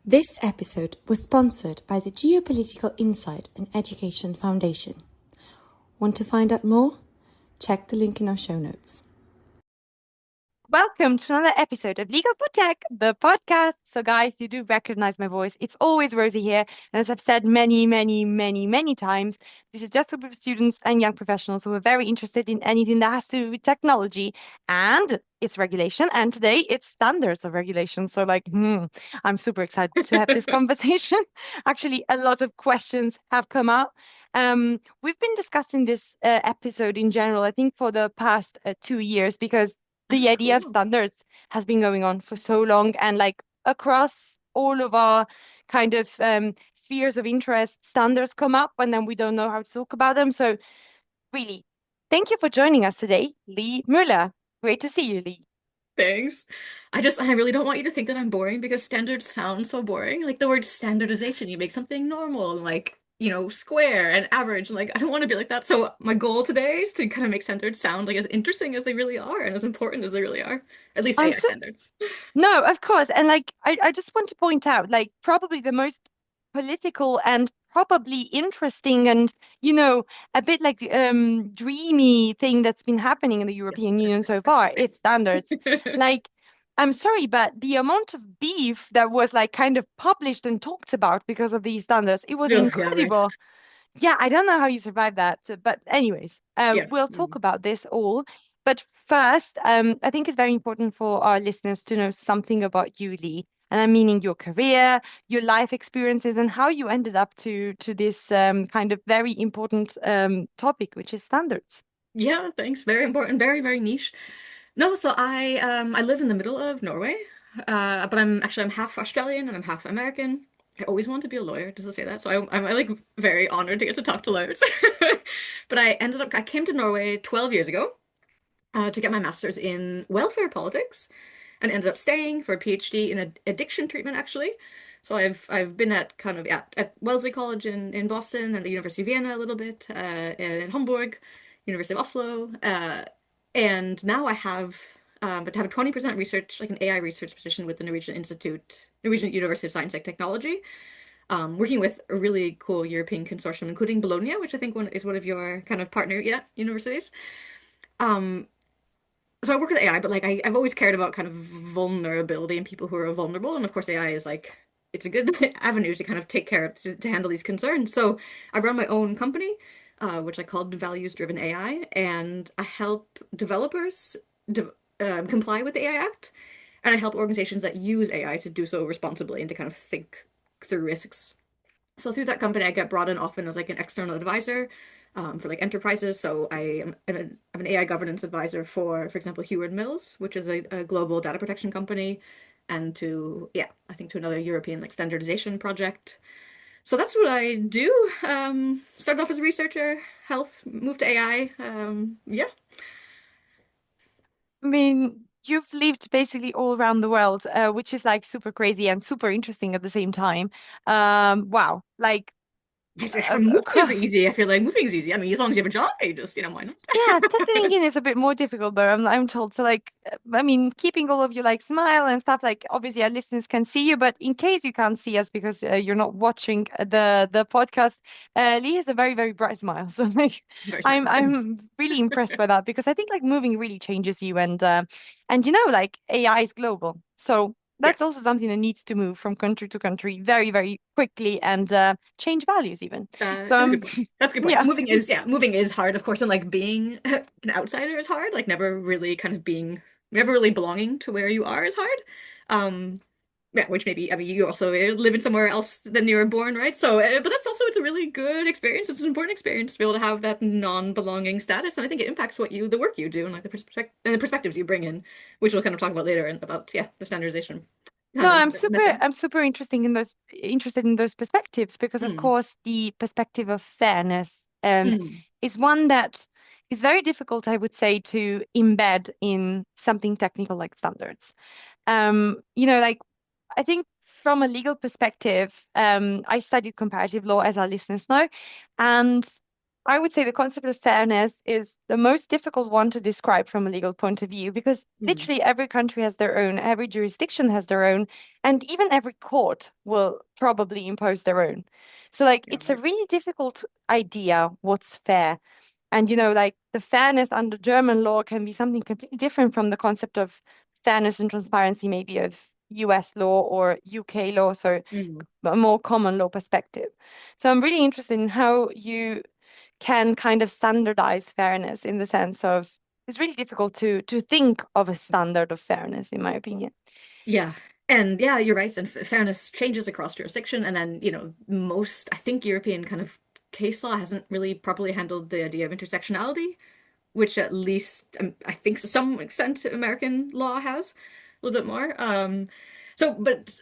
This episode was sponsored by the Geopolitical Insight and Education Foundation. Want to find out more? Check the link in our show notes. Welcome to another episode of Legal for Tech, the podcast. So, guys, you do recognize my voice. It's always Rosie here. And as I've said many times, this is just a group of students and young professionals who are very interested in anything that has to do with technology and its regulation. And today it's standards of regulation. So, I'm super excited to have this conversation. Actually, a lot of questions have come up. We've been discussing this episode in general, I think, for the past 2 years because the idea of Cool. standards has been going on for so long and across all of our kind of spheres of interest, standards come up and then we don't know how to talk about them. So really, thank you for joining us today, Ley Muller. Great to see you, Ley. Thanks. I really don't want you to think that I'm boring because standards sound so boring. Like the word standardization, you make something normal and square and average. And I don't want to be like that. So my goal today is to kind of make standards sound like as interesting as they really are and as important as they really are. At least I'm AI so standards. No, of course. And I just want to point out, probably the most political and probably interesting and, a bit dreamy thing that's been happening in the Yes, European Union exactly. so far, it's standards. Like, I'm sorry, but the amount of beef that was kind of published and talked about because of these standards, it was Oh, yeah, right. incredible. Yeah, I don't know how you survived that. But anyways, Yeah. we'll talk Mm. about this all. But first, I think it's very important for our listeners to know something about you, Lee. And I'm meaning your career, your life experiences, and how you ended up to this kind of very important topic, which is standards. Yeah, thanks. Very important, very, very niche. No, so I live in the middle of Norway. But I'm half Australian and I'm half American. I always wanted to be a lawyer, just to say that. So I'm like very honored to get to talk to lawyers. But I came to Norway 12 years ago to get my master's in welfare politics and ended up staying for a PhD in addiction treatment actually. So I've been at kind of at Wellesley College in Boston and the University of Vienna a little bit, in Hamburg, University of Oslo, and now I have but to have a 20% research, like an AI research position with the Norwegian University of Science and Technology, working with a really cool European consortium, including Bologna, which I think is one of your kind of partner, yeah, universities. Um, so I work with AI, but I've always cared about kind of vulnerability and people who are vulnerable, and of course AI is it's a good avenue to kind of take care of to handle these concerns. So I run my own company, which I called Values Driven AI, and I help developers de comply with the AI Act, and I help organizations that use AI to do so responsibly and to kind of think through risks. So through that company, I get brought in often as like an external advisor for like enterprises. So I'm an AI governance advisor for example, Heward Mills, which is a global data protection company, and I think to another European like standardization project. So that's what I do. Started off as a researcher, health, moved to AI. Yeah. I mean, you've lived basically all around the world, which is super crazy and super interesting at the same time. Wow, Moving is across. easy. I feel like moving is easy. I mean, as long as you have a job, you just, why not? Yeah, settling in is a bit more difficult though. I'm told. So I mean, keeping all of you smile and stuff. Obviously, our listeners can see you, but in case you can't see us because you're not watching the podcast, Lee has a very bright smile. So Very smart. I'm really impressed by that because I think moving really changes you and AI is global. So Yeah. that's also something that needs to move from country to country very quickly and change values even. So That's a good point. That's a good point. yeah. Moving is hard, of course, and like being an outsider is hard. Like never really belonging to where you are is hard. Um, yeah, which maybe, I mean, you also live in somewhere else than you were born, right? So, but it's a really good experience. It's an important experience to be able to have that non-belonging status, and I think it impacts the work you do, and like the perspectives you bring in, which we'll kind of talk about later, and about the standardization No, kind of method. I'm super interested in those perspectives because of Mm. course the perspective of fairness Mm. is one that is very difficult, I would say, to embed in something technical like standards. I think from a legal perspective, I studied comparative law, as our listeners know, and I would say the concept of fairness is the most difficult one to describe from a legal point of view because Mm. literally every country has their own, every jurisdiction has their own, and even every court will probably impose their own. So, like, Yeah, it's a right. really difficult idea what's fair. And, like the fairness under German law can be something completely different from the concept of fairness and transparency, maybe of US law or UK law. So, Mm. a more common law perspective. So I'm really interested in how you can kind of standardize fairness in the sense of it's really difficult to think of a standard of fairness, in my opinion. Yeah. And yeah, you're right. And fairness changes across jurisdiction. And then, most, I think European kind of case law hasn't really properly handled the idea of intersectionality, which at least I think to some extent American law has a little bit more. So, but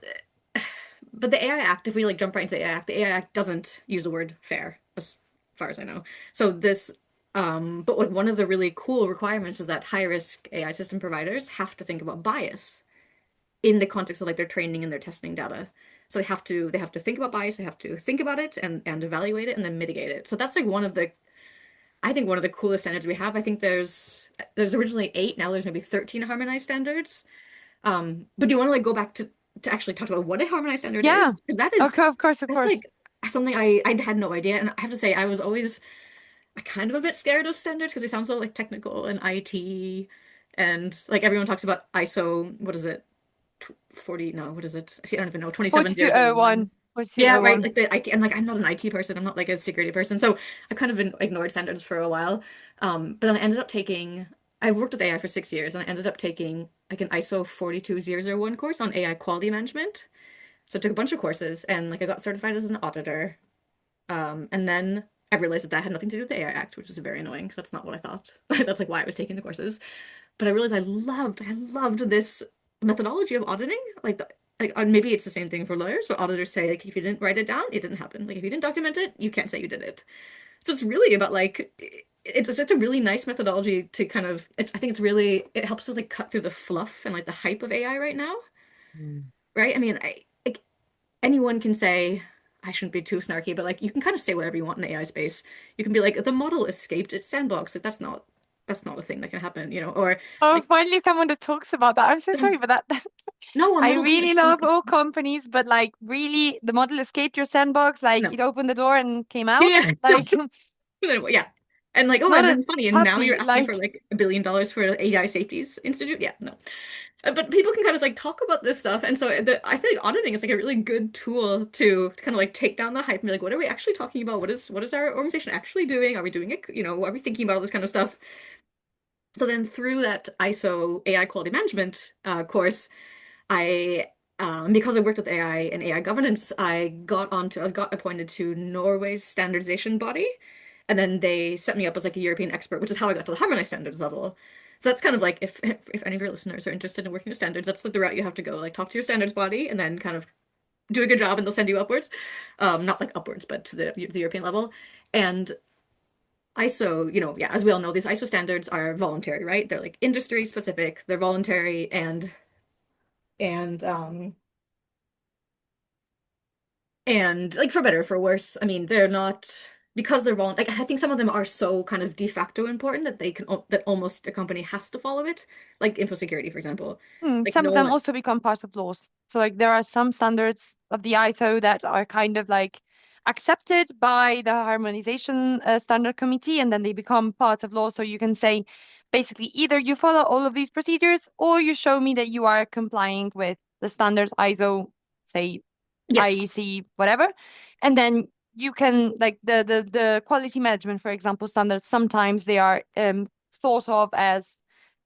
the AI Act, if we like jump right into the AI Act, the AI Act doesn't use the word fair, as far as I know. So but like one of the really cool requirements is that high risk AI system providers have to think about bias in the context of like their training and their testing data. So they have to think about bias, they have to think about it and evaluate it and then mitigate it. So that's like one of the coolest standards we have. I think there's originally 8, now there's maybe 13 harmonized standards. But do you want to like go back to actually talk about what a harmonized standard Yeah. is? Because Okay, of course, of that's course. like something I had no idea. And I have to say I was always kind of a bit scared of standards because they sound so like technical and IT and like everyone talks about ISO, what is it? 40, no, what is it? See, I don't even know, 27001. 4201. Yeah, right. 4201. Like the IT, and like I'm not an IT person. I'm not like a security person, so I've kind of ignored standards for a while. But then I ended up taking. I've worked with AI for 6 years, and I ended up taking like an ISO 42001 course on AI quality management. So I took a bunch of courses, and like I got certified as an auditor. And then I realized that that had nothing to do with the AI Act, which is very annoying because that's not what I thought. That's like why I was taking the courses. But I realized I loved this methodology of auditing. Maybe it's the same thing for lawyers, but auditors say like if you didn't write it down, it didn't happen. Like if you didn't document it, you can't say you did it. So it's really about like it's a really nice methodology to kind of I think it helps us like cut through the fluff and like the hype of AI right now, Mm. right? I mean, like anyone can say I shouldn't be too snarky, but like you can kind of say whatever you want in the AI space. You can be like the model escaped its sandbox. Like that's not a thing that can happen, or Oh, like finally someone that talks about that. I'm so sorry, but that no, a I model doesn't really love escape. all companies, but like really the model escaped your sandbox, like No. it opened the door and came Yeah, out. yeah. So Like yeah. And like, oh, not and a then funny, and now you're puppy, asking for like like $1 billion for AI Safety's Institute? Yeah, no. But people can kind of like talk about this stuff, and so I think auditing is like a really good tool to kind of like take down the hype and be like, what are we actually talking about? What is our organization actually doing? Are we doing it? Are we thinking about all this kind of stuff? So then through that ISO AI quality management course, I because I worked with AI and AI governance, I got appointed to Norway's standardization body, and then they set me up as like a European expert, which is how I got to the harmonized standards level. So that's kind of like if any of your listeners are interested in working with standards, that's like the route you have to go. Like talk to your standards body and then kind of do a good job, and they'll send you upwards. Not like upwards, but to the European level. And ISO, yeah, as we all know, these ISO standards are voluntary, right? They're like industry specific, they're voluntary and and like for better or for worse, I mean, they're not because they're like I think some of them are so kind of de facto important that that almost a company has to follow it, like info security, for example. Like some no of them one, also become part of laws. So like there are some standards of the ISO that are kind of like accepted by the harmonization standard committee, and then they become part of law. So you can say basically either you follow all of these procedures or you show me that you are complying with the standards ISO, say yes, IEC, whatever. And then you can like the quality management, for example, standards, sometimes they are thought of as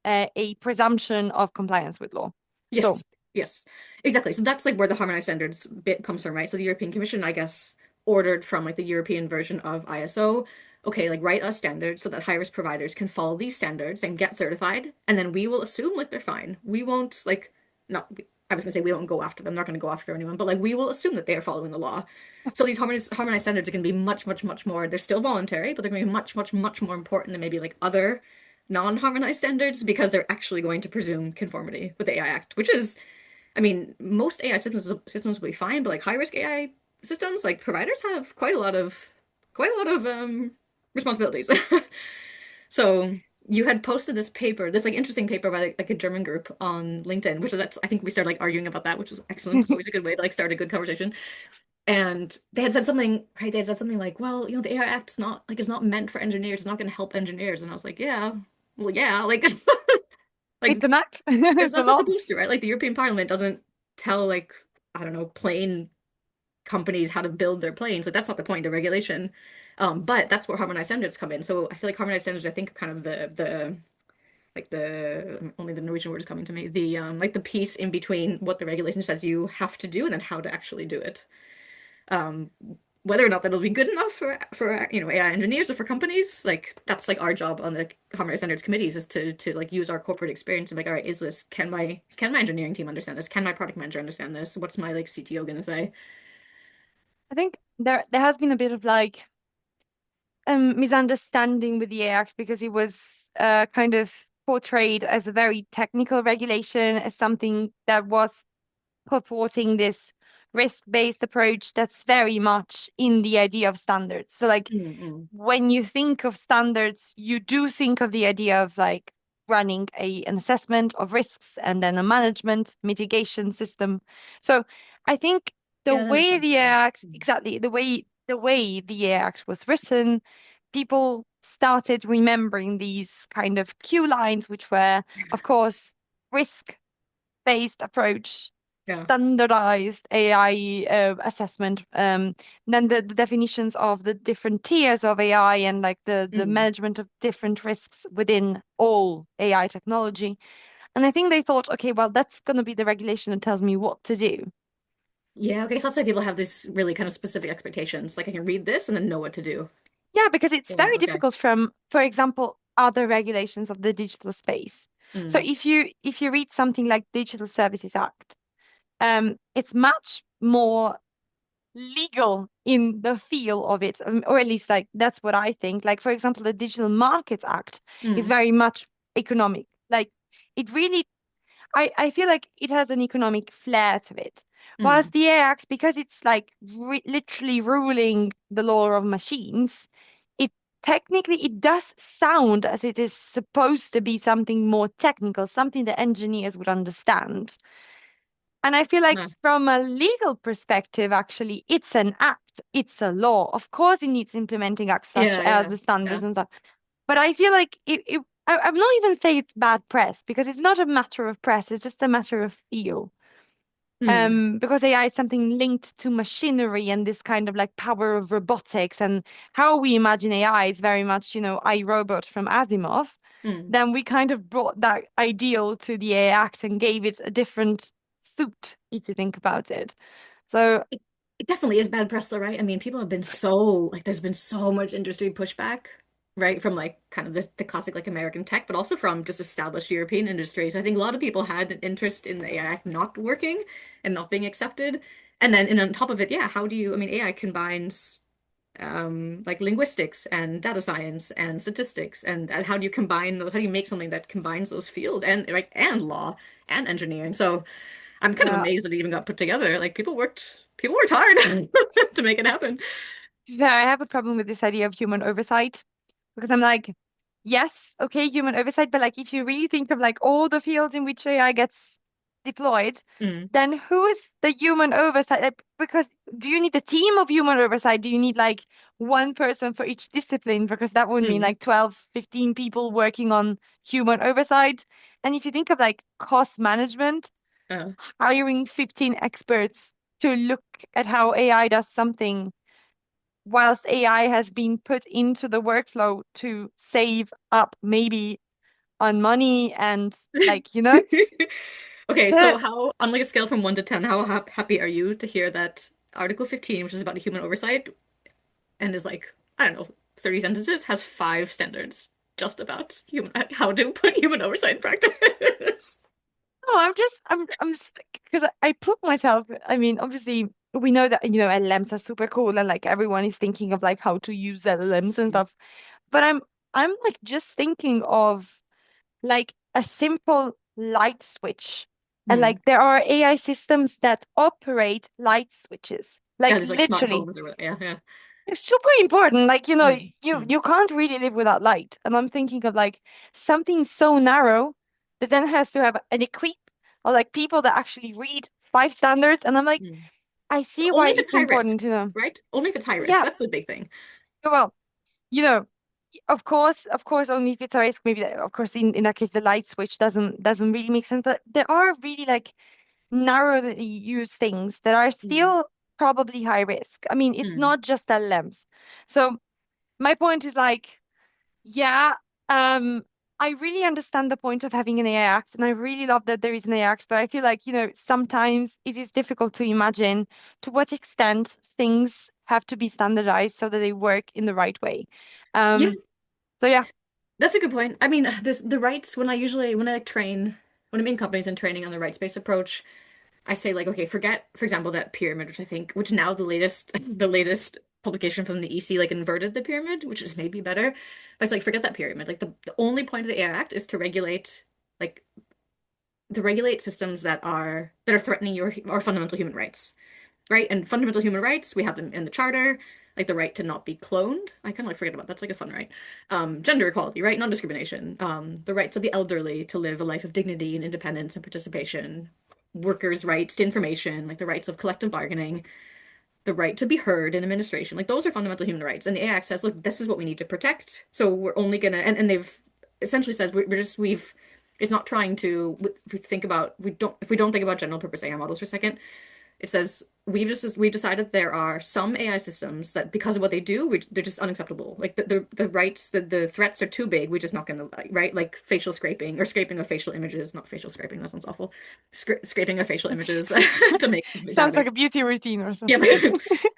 a presumption of compliance with law. So, yes, yes, exactly. So that's like where the harmonized standards bit comes from, right? So the European Commission, I guess, ordered from like the European version of ISO, okay, like write us standards so that high-risk providers can follow these standards and get certified, and then we will assume like they're fine. We won't like not. I was gonna say we won't go after them. I'm not gonna go after anyone, but like we will assume that they are following the law. So these harmonized standards are gonna be much, much, much more. They're still voluntary, but they're gonna be much, much, much more important than maybe like other non-harmonized standards because they're actually going to presume conformity with the AI Act, which is, I mean, most AI systems will be fine, but like high risk AI systems, like providers have quite a lot of responsibilities. So you had posted this paper, this like interesting paper by like a German group on LinkedIn, which is that's I think we started like arguing about that, which was excellent. It's always a good way to like start a good conversation. And they had said something, right? They had said something like, well, the AI Act's not like it's not meant for engineers, it's not going to help engineers. And I was like, yeah, well, yeah, like It's like an act. it's It's a not law. supposed to, right? Like the European Parliament doesn't tell like I don't know, plane companies how to build their planes. Like that's not the point of regulation. But that's where harmonized standards come in. So I feel like harmonized standards, I think, kind of the like the only the Norwegian word is coming to me. The like the piece in between what the regulation says you have to do and then how to actually do it. Um, whether or not that'll be good enough for AI engineers or for companies, like that's like our job on the harmonized standards committees is to like use our corporate experience and be like, all right, is this can my engineering team understand this? Can my product manager understand this? What's my like CTO gonna say? I think there has been a bit of like misunderstanding with the AX because it was kind of portrayed as a very technical regulation, as something that was purporting this risk-based approach that's very much in the idea of standards. So like Mm-mm. when you think of standards, you do think of the idea of like running an assessment of risks and then a management mitigation system. So I think the Yeah, that makes way sense. the Okay. AX, Mm. exactly the way the AX was written, people started remembering these kind of cue lines, which were, of course, risk based approach, Yeah. standardized AI assessment, then the definitions of the different tiers of AI and like the Mm. management of different risks within all AI technology. And I think they thought, okay, well, that's going to be the regulation that tells me what to do. Yeah, okay, so that's why people have these really kind of specific expectations. Like I can read this and then know what to do. Yeah, because it's Yeah, very okay. difficult from, for example, other regulations of the digital space. So Mm. if you read something like Digital Services Act, it's much more legal in the feel of it, or at least like that's what I think. Like, for example, the Digital Markets Act is Mm. very much economic. Like, it really, I feel like it has an economic flair to it. Whilst Mm. the AI Act, because it's like literally ruling the law of machines, it technically it does sound as it is supposed to be something more technical, something that engineers would understand. And I feel like Huh. from a legal perspective, actually, it's an act, it's a law. Of course, it needs implementing acts such Yeah, as yeah. the standards Yeah. and stuff. But I feel like I'm not even say it's bad press because it's not a matter of press, it's just a matter of feel. Mm. Because AI is something linked to machinery and this kind of like power of robotics and how we imagine AI is very much, I, Robot from Asimov. Mm. Then we kind of brought that ideal to the AI Act and gave it a different suit, if you think about it. So It definitely is bad press though, right? I mean, people have been so like there's been so much industry pushback, right? From like kind of the classic like American tech, but also from just established European industries. I think a lot of people had an interest in the AI Act not working and not being accepted. And on top of it, yeah, how do you, I mean, AI combines like linguistics and data science and statistics and how do you combine those? How do you make something that combines those fields and like and law and engineering? So I'm kind of yeah, amazed that it even got put together. Like people worked hard to make it happen. to be fair, I have a problem with this idea of human oversight because I'm like, yes, okay, human oversight, but like if you really think of like all the fields in which AI gets deployed, Mm, then who is the human oversight? Like, because do you need a team of human oversight? Do you need like one person for each discipline? Because that would mean mm, like 12, 15 people working on human oversight. And if you think of like cost management, uh, hiring 15 experts to look at how AI does something whilst AI has been put into the workflow to save up maybe on money and like, Okay, so the how, on like a scale from 1 to 10, how happy are you to hear that Article 15, which is about human oversight, and is like, I don't know, 30 sentences, has 5 standards just about human how to put human oversight in practice? no, I'm just because I put myself, I mean, obviously we know that, LLMs are super cool and like everyone is thinking of like how to use LLMs and stuff. But I'm like just thinking of like a simple light switch. And Mm. like there are AI systems that operate light switches. Yeah, Like there's like smart literally. homes or whatever. Yeah, yeah. It's super important. Like, Mm, you mm, you can't really live without light. And I'm thinking of like something so narrow that then has to have an equip or like people that actually read five standards. And I'm like, mm. I see why Only if it's it's high risk, important to them. right? Only if it's high risk. Yeah, That's the big thing. well, you know, of course, only if it's a risk, maybe that, of course, in that case, the light switch doesn't really make sense. But there are really like narrowly used things that are Mm, still probably high risk. I mean, it's mm. not just LLMs. So my point is like, yeah, um, I really understand the point of having an AI Act, and I really love that there is an AI Act, but I feel like, sometimes it is difficult to imagine to what extent things have to be standardized so that they work in the right way. Yeah, Um, so yeah. that's a good point. I mean, this the rights when I like train when I'm in companies and training on the rights-based approach, I say like, okay, forget, for example, that pyramid, which now the latest the latest publication from the EC like inverted the pyramid, which is maybe better. But it's like forget that pyramid. Like the only point of the AI Act is like to regulate systems that are threatening your our fundamental human rights, right? And fundamental human rights, we have them in the charter, like the right to not be cloned. I kind of like forget about that's like a fun right. Gender equality, right? Non-discrimination. The rights of the elderly to live a life of dignity and independence and participation. Workers' rights to information, like the rights of collective bargaining, the right to be heard in administration. Like those are fundamental human rights. And the AI Act says, look, this is what we need to protect. So we're only gonna and they've essentially says we're just we've it's not trying to if we don't think about general purpose AI models for a second, it says we've decided there are some AI systems that because of what they do, they're just unacceptable. Like the rights, the threats are too big. We're just not going to right like facial scraping or scraping of facial images, not facial scraping. That sounds awful. Scraping of facial images to make the Sounds like database. a beauty routine or Yeah, something.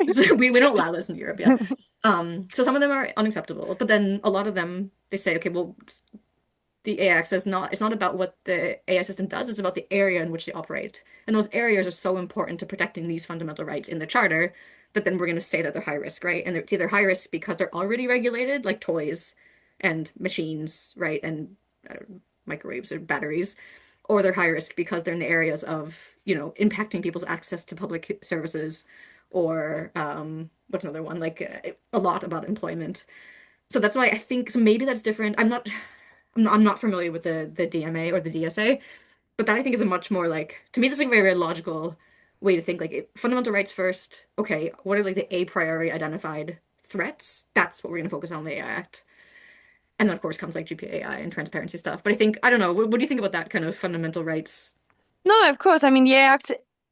so we don't allow this in Europe. Yeah. So some of them are unacceptable, but then a lot of them they say, okay, well, the AX is not it's not about what the AI system does, it's about the area in which they operate. And those areas are so important to protecting these fundamental rights in the charter that then we're going to say that they're high risk, right? And it's either high risk because they're already regulated, like toys and machines, right? And microwaves or batteries, or they're high risk because they're in the areas of, impacting people's access to public services or what's another one? Like a lot about employment. So that's why I think so maybe that's different. I'm not familiar with the DMA or the DSA, but that I think is a much more like to me that's like a very, very logical way to think. Like fundamental rights first. Okay, what are like the a priori identified threats? That's what we're going to focus on in the AI Act, and then of course comes like GPAI and transparency stuff. But I think I don't know. What do you think about that kind of fundamental rights? No, of course. I mean, the AI Act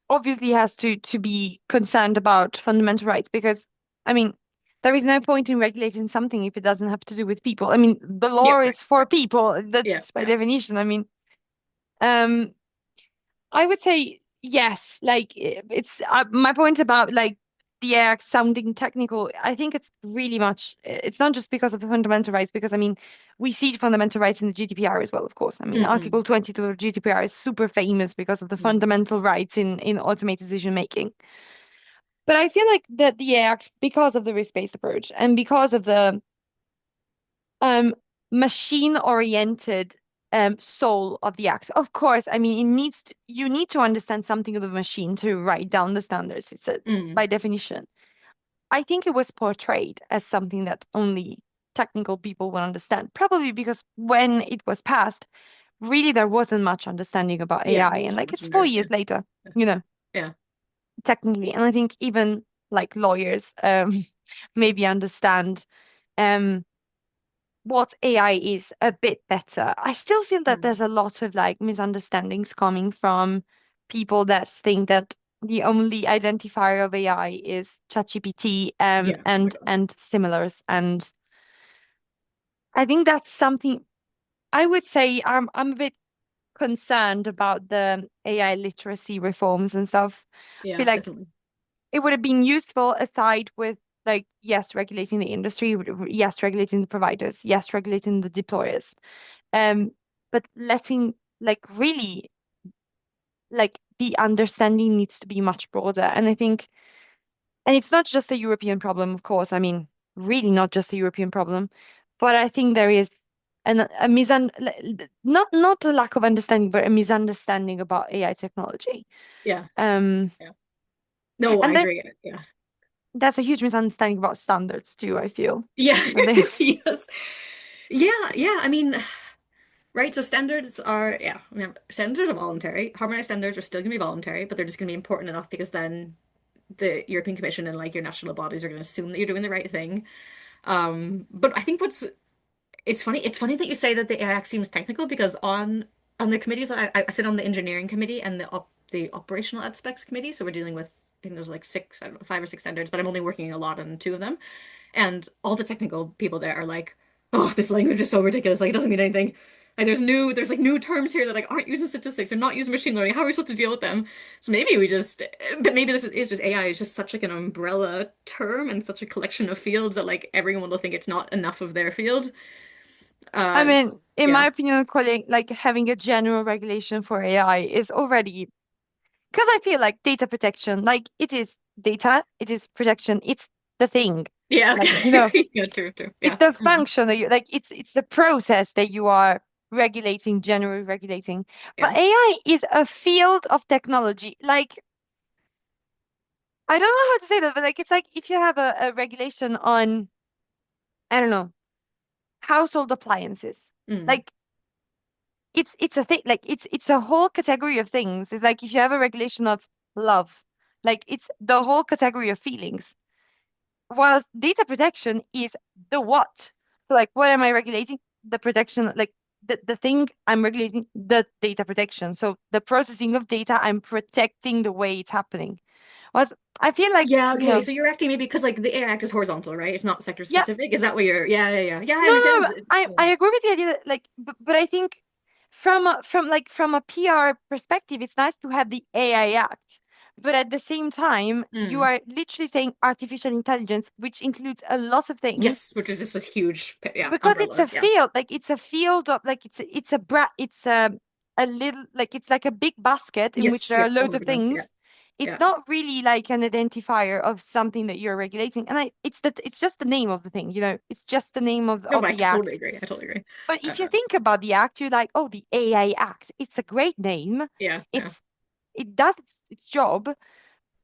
obviously has to be concerned about fundamental rights because, I mean, there is no point in regulating something if it doesn't have to do with people. I mean, the Yeah, law right, is for right. people. Yeah, That's by yeah. definition. I mean, um, I would say yes. Like it's my point about like the act sounding technical. I think it's really much. It's not just because of the fundamental rights, because I mean, we see the fundamental rights in the GDPR as well. Of course, I mean, Mm-mm. Article 22 of GDPR is super famous because of the Mm. fundamental rights in automated decision making. But I feel like that the act, because of the risk-based approach and because of the um machine-oriented soul of the act. Of course, I mean you need to understand something of the machine to write down the standards. It's Mm. by definition. I think it was portrayed as something that only technical people will understand, probably because when it was passed, really there wasn't much understanding about Yeah, AI. And just a like bunch it's of four nerds. Yeah, years later, yeah, you know, yeah. technically. And I think even like lawyers maybe understand um what AI is a bit better. I still feel that Mm. there's a lot of like misunderstandings coming from people that think that the only identifier of AI is ChatGPT Yeah. Oh my and God. and similars. And I think that's something I would say I'm a bit concerned about the AI literacy reforms and stuff. I feel Yeah, like definitely. it would have been useful aside with like yes, regulating the industry, yes, regulating the providers, yes, regulating the deployers. Um, but letting like really like the understanding needs to be much broader. And I think, and it's not just a European problem, of course. I mean, really not just a European problem, but I think there is a not a lack of understanding, but a misunderstanding about AI technology. Yeah, Um, yeah. No, I and then agree. Yeah. that's a huge misunderstanding about standards too, I feel. Yeah. That they Yes. Yeah, yeah. I mean, right, so standards are, yeah, I mean, standards are voluntary. Harmonized standards are still going to be voluntary, but they're just going to be important enough because then the European Commission and like your national bodies are going to assume that you're doing the right thing. But I think it's funny that you say that the AI Act seems technical because on the committees I sit on the engineering committee and the operational aspects committee, so we're dealing with I think there's like six, I don't know, five or six standards, but I'm only working a lot on two of them. And all the technical people there are like, oh, this language is so ridiculous. Like, it doesn't mean anything. Like, there's like new terms here that like aren't using statistics or not using machine learning. How are we supposed to deal with them? So maybe we just, but maybe this is just AI is just such like an umbrella term and such a collection of fields that like everyone will think it's not enough of their field. I Uh, mean, in yeah, my opinion, calling like having a general regulation for AI is already because I feel like data protection, like it is data, it is protection, it's the thing. yeah, Like, okay, yeah, true, true, it's yeah. the Mhm. function that you like, it's the process that you are regulating, generally regulating. But Yeah. AI is a field of technology. Like, I don't know how to say that, but like it's like if you have a regulation on, I don't know, household appliances. Mm. Like it's a thing like it's a whole category of things. It's like if you have a regulation of love, like it's the whole category of feelings. Whilst data protection is the what. So like what am I regulating? The protection, like the thing I'm regulating, the data protection. So the processing of data, I'm protecting the way it's happening. Was I feel like, Yeah, okay. So you're acting maybe because like the AI Act is horizontal, right? It's not sector yeah, specific. Is that what you're? Yeah, yeah, yeah. Yeah, I no, understand. no, I Yeah. agree with the idea that like, but I think from a PR perspective, it's nice to have the AI Act, but at the same time, you Mm. are literally saying artificial intelligence, which includes a lot of things Yes, which is just a huge, yeah, because it's umbrella. a Yeah. field, like it's a field of like it's a little like it's like a big basket in which Yes, there are yes, loads of 100%. Yeah, things. It's yeah. not really like an identifier of something that you're regulating, and it's just the name of the thing, it's just the name No, of but I the totally act. agree. I totally agree. But if you Uh, think about the act, you're like, oh, the AI Act. It's a great name. yeah, yeah. It does its job,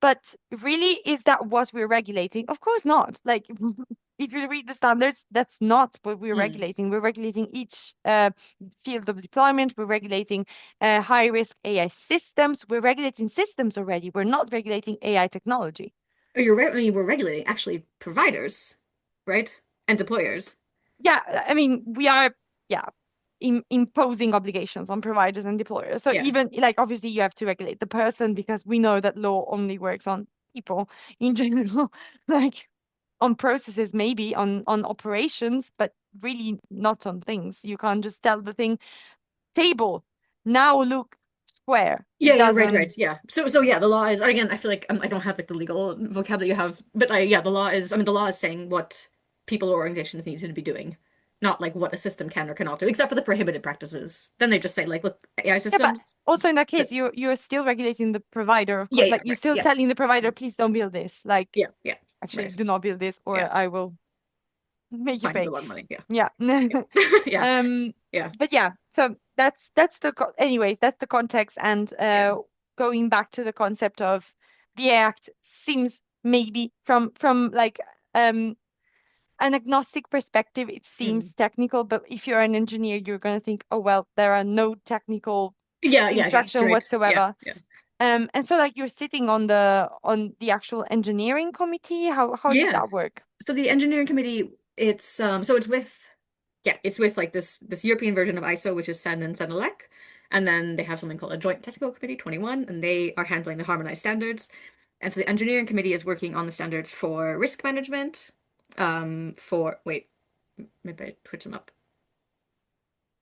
but really, is that what we're regulating? Of course not. Like, if you read the standards, that's not what we're Mm. regulating. We're regulating each field of deployment. We're regulating high risk AI systems. We're regulating systems already. We're not regulating AI technology. Oh, you're right. I mean, we're regulating actually providers, right? And deployers. Yeah, I mean, we are, yeah, imposing obligations on providers and deployers. So Yeah. even like obviously you have to regulate the person because we know that law only works on people in general, like on processes, maybe on operations, but really not on things. You can't just tell the thing, table, now look square. Yeah, It yeah, right, right. doesn't, Yeah. So yeah, the law is again, I feel like I don't have like the legal vocab that you have, but yeah, the law is I mean the law is saying what people or organizations need to be doing, not like what a system can or cannot do, except for the prohibited practices. Then they just say like, look, AI yeah, but systems also in that that case, you're still regulating the provider, of yeah, course. yeah, Like you're right. still Yeah. telling the provider, Mhm. please don't build this. Like Yeah, yeah. actually, Right. do not build this, or Yeah. I will make you Fine, a pay. lot of money. Yeah. Yeah. Yeah. Yeah. Um, Yeah. but yeah, so that's anyways, that's the context. And Yeah. going back to the concept of the act seems maybe from like um an agnostic perspective, it Mm. seems technical, but if you're an engineer, you're going to think, oh well, there are no technical Yeah, yeah, yeah, instruction strict. Yeah, whatsoever. yeah. And so like you're sitting on the actual engineering committee. How does Yeah. that work? So the engineering committee, so it's with yeah, it's with like this European version of ISO, which is SEN and SENELEC. And then they have something called a Joint Technical Committee 21, and they are handling the harmonized standards. And so the engineering committee is working on the standards for risk management, for wait, maybe I switch them up.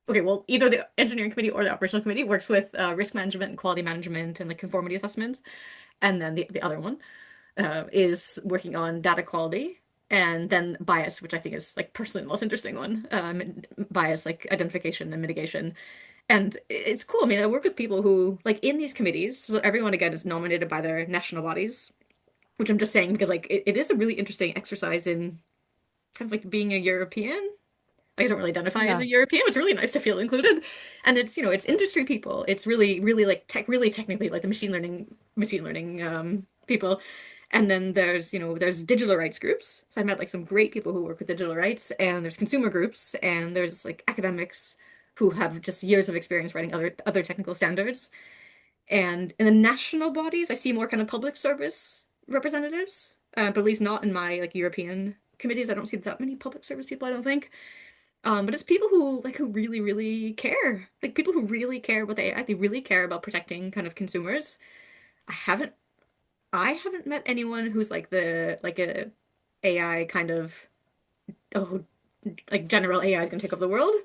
Okay, well, either the engineering committee or the operational committee works with risk management and quality management and the conformity assessments. And then the other one is working on data quality and then bias, which I think is like personally the most interesting one. Bias, like identification and mitigation. And it's cool. I mean, I work with people who, like, in these committees, so everyone again is nominated by their national bodies, which I'm just saying because, like, it is a really interesting exercise in kind of like being a European. I don't really identify as Yeah. a European. It's really nice to feel included. And it's, it's industry people. It's really, really like really technically like the machine learning people. And then there's, there's digital rights groups. So I met like some great people who work with digital rights, and there's consumer groups, and there's like academics who have just years of experience writing other technical standards. And in the national bodies, I see more kind of public service representatives, but at least not in my like European committees. I don't see that many public service people, I don't think. But it's people who really, really care. Like people who really care about the AI. They really care about protecting kind of consumers. I haven't I haven't met anyone who's like a AI kind of, oh, like general AI is gonna take over the world.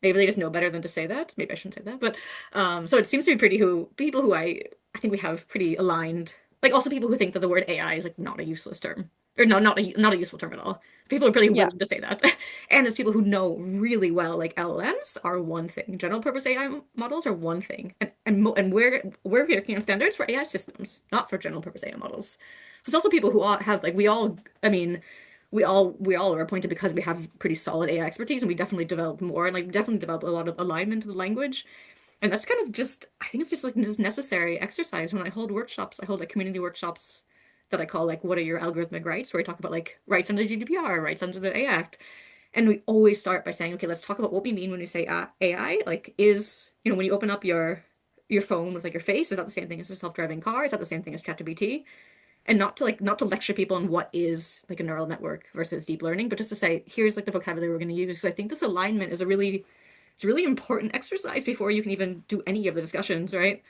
Maybe they just know better than to say that. Maybe I shouldn't say that. But so it seems to be pretty who people who I think we have pretty aligned. Like also people who think that the word AI is like not a useless term. Or no, not a useful term at all. People are pretty Yeah, willing to say that. And it's people who know really well, like LLMs are one thing. General purpose AI models are one thing. And we're working on standards for AI systems, not for general purpose AI models. So it's also people who all have like we all I mean we all are appointed because we have pretty solid AI expertise, and we definitely develop more, and like definitely develop a lot of alignment to the language. And that's kind of just I think it's just like this necessary exercise when I hold workshops. I hold like community workshops that I call like what are your algorithmic rights, where we talk about like rights under GDPR, rights under the AI Act. And we always start by saying, okay, let's talk about what we mean when we say AI. Like, is, when you open up your phone with like your face, is that the same thing as a self-driving car? Is that the same thing as ChatGPT? And not to lecture people on what is like a neural network versus deep learning, but just to say, here's like the vocabulary we're going to use. So I think this alignment is it's a really important exercise before you can even do any of the discussions, right?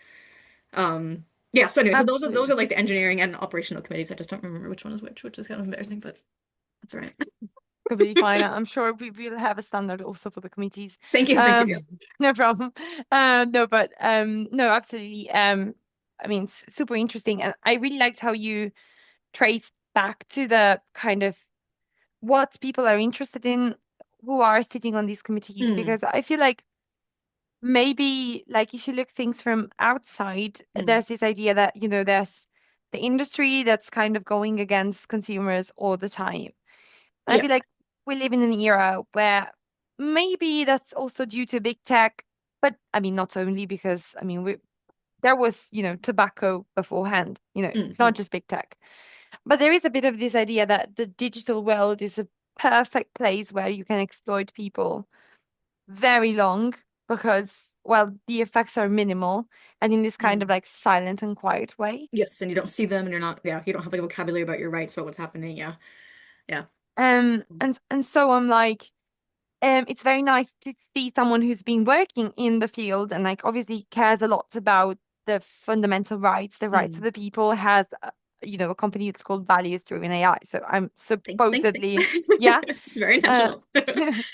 Yeah, so anyway, so those are absolutely. like the engineering and operational committees. I just don't remember which one is which is kind of embarrassing, but that's all right. Completely fine. I'm sure we will have a standard also for the committees. Thank you, thank you. Um, no problem. No, but no, absolutely. I mean, super interesting, and I really liked how you traced back to the kind of what people are interested in who are sitting on these committees, Mm, because I feel like maybe like if you look things from outside, mm, there's this idea that, there's the industry that's kind of going against consumers all the time. And I yeah. feel like we live in an era where maybe that's also due to big tech, but I mean, not only because, I mean, there was, tobacco beforehand, Mm, it's not mm, just big tech. But there is a bit of this idea that the digital world is a perfect place where you can exploit people very long because, well, the effects are minimal and in this kind of mm. like silent and quiet way. Yes, and you don't see them, and you're not, yeah, you don't have like a vocabulary about your rights, about what's happening. Yeah, yeah. And so I'm like, it's very nice to see someone who's been working in the field and like obviously cares a lot about the fundamental rights, the rights of Mm. the people, has a company that's called Values Driven AI. So I'm Thanks. supposedly, yeah. It's very Uh, intentional.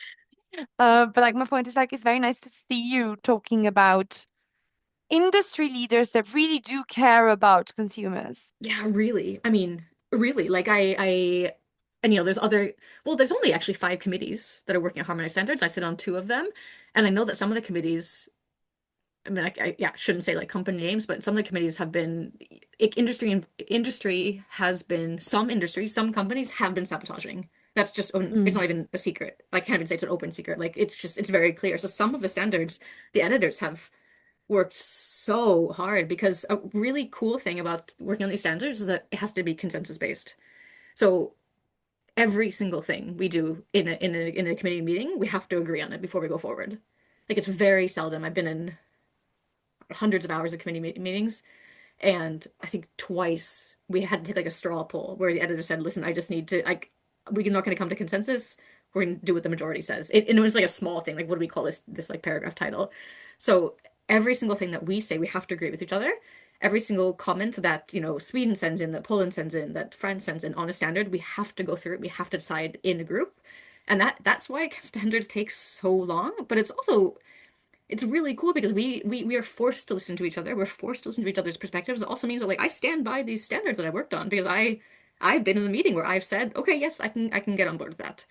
but like my point is like it's very nice to see you talking about industry leaders that really do care about consumers. Yeah, really. I mean, really. Like and there's only actually 5 committees that are working on harmonized standards. I sit on 2 of them, and I know that some of the committees, I mean, yeah, shouldn't say like company names, but some of the committees have been industry has been some companies have been sabotaging. That's just it's Mm. not even a secret. I can't even say it's an open secret. Like it's very clear. So some of the standards, the editors have worked so hard because a really cool thing about working on these standards is that it has to be consensus based. So every single thing we do in a committee meeting, we have to agree on it before we go forward. Like it's very seldom. I've been in hundreds of hours of committee meetings, and I think twice we had to take like a straw poll where the editor said, "Listen, I just need to like we're not going to come to consensus. We're going to do what the majority says." And it was like a small thing, like what do we call this like paragraph title? So every single thing that we say, we have to agree with each other. Every single comment that Sweden sends in, that Poland sends in, that France sends in on a standard, we have to go through it. We have to decide in a group, and that's why standards take so long. But it's really cool because we are forced to listen to each other. We're forced to listen to each other's perspectives. It also means that like I stand by these standards that I worked on because I've been in the meeting where I've said, okay, yes, I can get on board with that.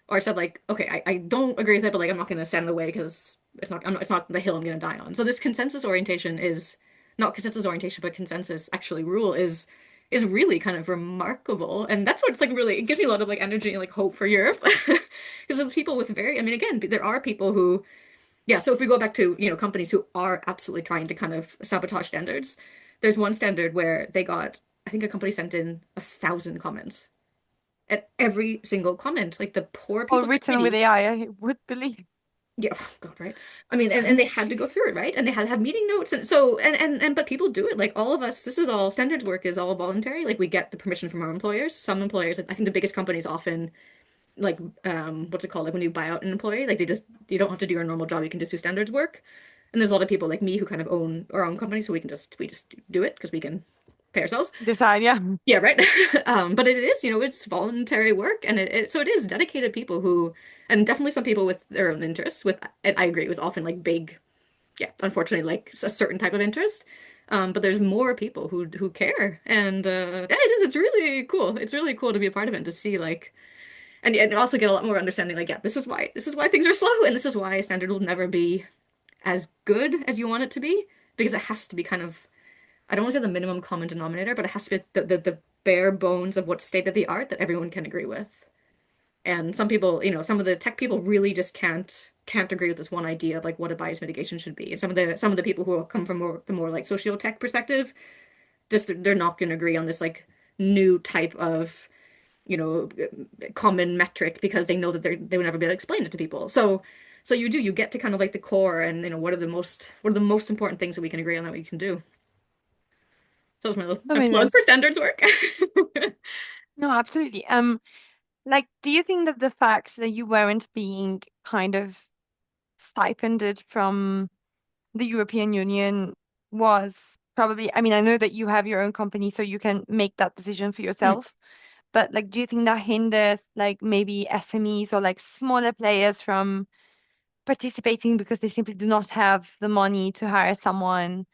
Or I said like, okay, I don't agree with it, but like I'm not gonna stand in the way because it's not the hill I'm gonna die on. So this consensus orientation is not consensus orientation, but consensus actually rule is really kind of remarkable. And that's what's like really it gives me a lot of like energy and like hope for Europe. Because of people with very I mean again, there are people who yeah, so if we go back to, companies who are absolutely trying to kind of sabotage standards, there's one standard where they got I think a company sent in 1,000 comments. At every single comment, like the poor All people in the written with committee. AI, I would believe. Yeah, oh God, right. I mean, and they had to go through it, right? And they had to have meeting notes, and so and but people do it. Like all of us, this is all standards work is all voluntary. Like we get the permission from our employers. Some employers, I think the biggest companies often like what's it called? Like when you buy out an employee, like they just you don't have to do your normal job. You can just do standards work. And there's a lot of people like me who kind of own our own company, so we just do it because we can pay ourselves. Decide, yeah. Yeah, right. But it is, it's voluntary work, and so it is dedicated people who, and definitely some people with their own interests. And I agree with often like big, yeah, unfortunately, like a certain type of interest. But there's more people who care, and yeah, it is. It's really cool. It's really cool to be a part of it and to see like, and also get a lot more understanding. Like, yeah, this is why things are slow, and this is why a standard will never be as good as you want it to be because it has to be kind of I don't want to say the minimum common denominator, but it has to be the bare bones of what's state of the art that everyone can agree with. And some people, some of the tech people really just can't agree with this one idea of like what a bias mitigation should be. And some of the people who come from the more like socio-tech perspective, just they're not going to agree on this like new type of you know common metric because they know that they would never be able to explain it to people. So you get to kind of like the core and what are the most important things that we can agree on that we can do. So that's my little a plug Amazing. for standards work. No, absolutely. Like, do you think that the fact that you weren't being kind of stipended from the European Union was probably, I mean, I know that you have your own company, so you can make that decision for Mm. yourself. But like, do you think that hinders like maybe SMEs or like smaller players from participating because they simply do not have the money to hire someone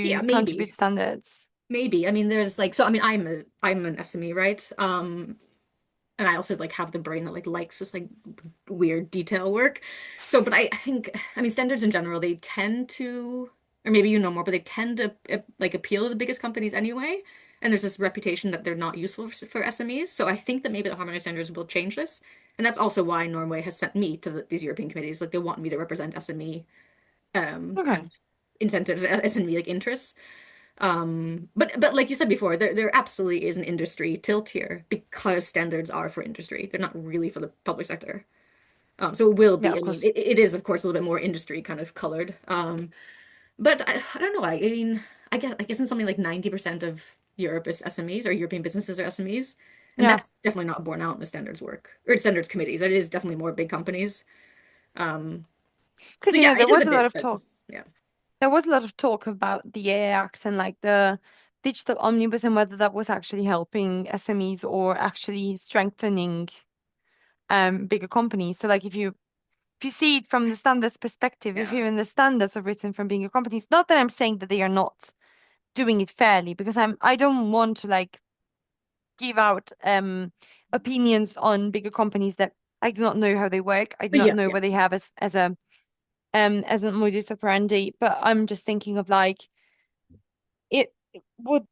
Yeah, to contribute maybe. standards? Maybe. I mean, there's like so I mean I'm an SME, right? And I also like have the brain that like likes this like weird detail work. So, but I think I mean standards in general, they tend to or maybe you know more, but they tend to like appeal to the biggest companies anyway. And there's this reputation that they're not useful for SMEs. So I think that maybe the harmonized standards will change this. And that's also why Norway has sent me to these European committees. Like they want me to represent SME kind Okay. of incentives, SME like interests. But like you said before, there absolutely is an industry tilt here because standards are for industry. They're not really for the public sector. So it will Yeah, be. of I mean, course. it is of course a little bit more industry kind of colored. But I don't know. I mean, I guess in something like 90% of Europe is SMEs or European businesses are SMEs, and Yeah. that's definitely not borne out in the standards work or standards committees. It is definitely more big companies. Um, Because, so yeah, there it is was a a lot bit, of but talk. yeah, There was a lot of talk about the AI Act and like the digital omnibus and whether that was actually helping SMEs or actually strengthening bigger companies. So like if you see it from the standards perspective, if yeah, even the standards are written from bigger companies, not that I'm saying that they are not doing it fairly, because I don't want to like give out opinions on bigger companies that I do not know how they work. I do not yeah, know yeah. what they have as a modus operandi, but I'm just thinking of like it would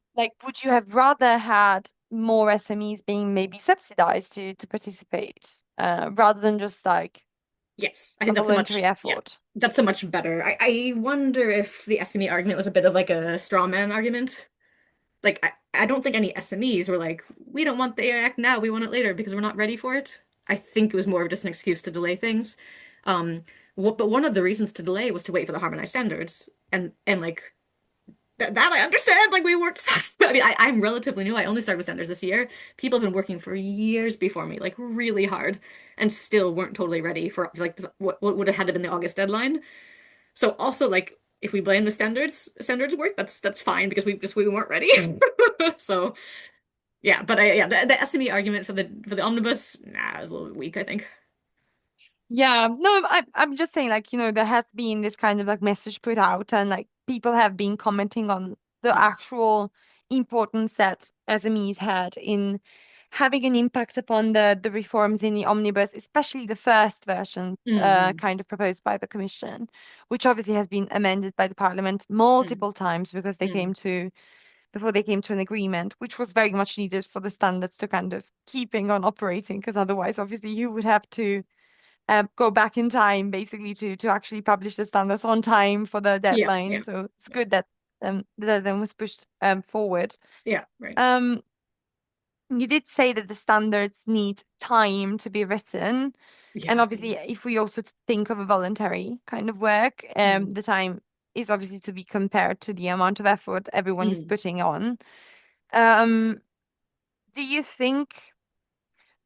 you have rather had more SMEs being maybe subsidized to participate rather than just like Yes, I a think voluntary yeah, effort? that's a much better. I wonder if the SME argument was a bit of like a straw man argument. Like, I don't think any SMEs were like, we don't want the AI Act now, we want it later because we're not ready for it. I think it was more of just an excuse to delay things. Um, but one of the reasons to delay was to wait for the harmonized standards. And like, that I understand. Like we worked. I mean, I'm relatively new. I only started with standards this year. People have been working for years before me, like really hard, and still weren't totally ready for like what would have had to been the August deadline. So also like if we blame the standards work, that's fine because we weren't ready. So yeah, but the SME argument for the omnibus, nah, is a little weak, I think. Yeah, no, I'm just saying like, there has been this kind of like message put out and like people have been commenting on the Mm, actual importance that SMEs had in having an impact upon the reforms in the omnibus, especially the first version mm, kind of proposed by the Commission, which obviously has been amended by the Parliament mm, multiple times because mm. before they came to an agreement, which was very much needed for the standards to kind of keeping on operating, because otherwise obviously you would have to go back in time basically to actually publish the standards on time for the Yeah, deadline. yeah, So it's yeah. good that that then was pushed forward. Yeah, right. You did say that the standards need time to be written. And Yeah. obviously, if we also think of a voluntary kind of work, Mm. the time is obviously to be compared to the amount of effort everyone is Mm. putting on. Um, do you think,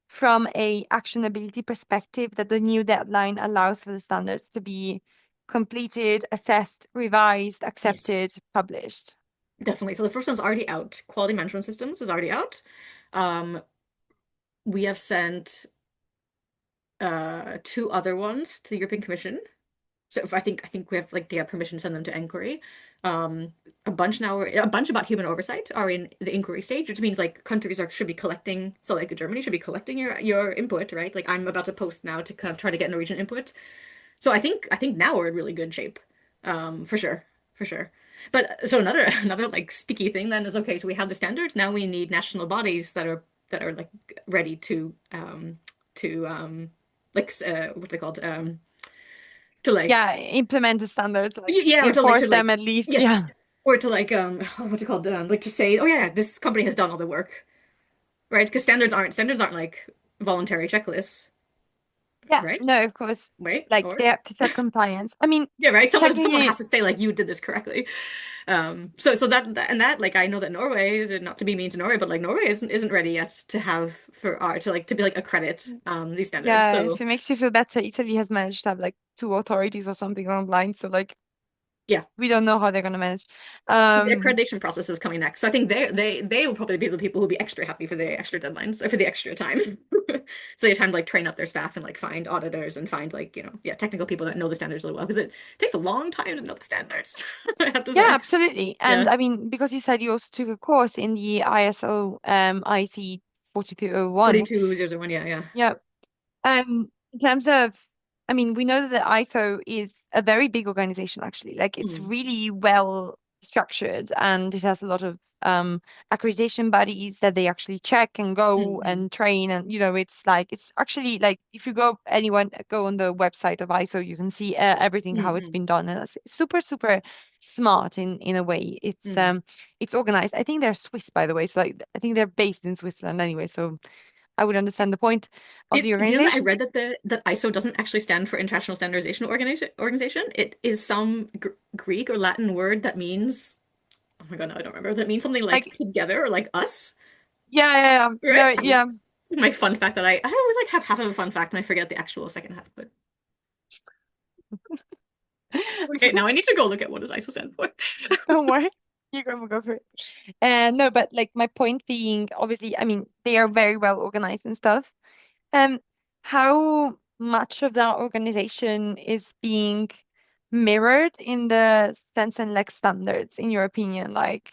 from a actionability perspective, that the new deadline allows for the standards to be completed, assessed, revised, Yes, accepted, published? definitely. So the first one's already out. Quality management systems is already out. Um, we have sent two other ones to the European Commission. So if I think we have like they have permission to send them to inquiry. Um, a bunch about human oversight are in the inquiry stage, which means like countries are should be collecting. So like Germany should be collecting your input, right? Like I'm about to post now to kind of try to get Norwegian input. So I think now we're in really good shape, for sure, for sure. But so another like sticky thing then is okay. So we have the standards. Now we need national bodies that are like ready to like what's it called to like Yeah, implement the standards, like yeah, or to like enforce them at least. yes, Yeah. or to like what's it called like to say oh yeah this company has done all the work, right? Because standards aren't like voluntary checklists, Yeah, right? no, of course. Wait, Like or they have to check compliance. I mean, yeah, right. Someone has technically, to say like you did this correctly. So that like I know that Norway, not to be mean to Norway, but like Norway isn't ready yet to have for art to be like accredit these standards. yeah, So if it makes you feel better, Italy has managed to have like two authorities or something online. So like yeah. we don't know how they're gonna manage. So the Um, accreditation process is coming next. So I think they will probably be the people who'll be extra happy for the extra deadlines or for the extra time. So they have time to like train up their staff and like find auditors and find like, yeah, technical people that know the standards really well. Because it takes a long time to know the standards, I have to yeah, say. absolutely. And Yeah. I mean, because you said you also took a course in the ISO IC 4201. 4201, yeah, yeah. Yeah. In terms of, I mean, we know that the ISO is a very big organization, actually. Like, it's Mm, really well structured, and it has a lot of accreditation bodies that they actually check and mm, go mm, and train. And, it's like, it's actually like, if you go on the website of ISO, you can see everything, how it's mm, been done. And it's super, super smart in a way. mm. It's organized. I think they're Swiss, by the way. So, like, I think they're based in Switzerland anyway. So I would understand the point of the Do you know that I organization. read that ISO doesn't actually stand for International Standardization Organization? It is some gr Greek or Latin word that means, oh my God, no, I don't remember. That means something like Like, together or like us, yeah, yeah, yeah. right? No, yeah. It's my fun fact that I always like have half of a fun fact and I forget the actual second half. But okay, now I need to go look at what does ISO stand for. Don't worry. You go for it. No, but like my point being, obviously, I mean, they are very well organized and stuff. Um, how much of that organization is being mirrored in the sense and like standards, in your opinion? Like,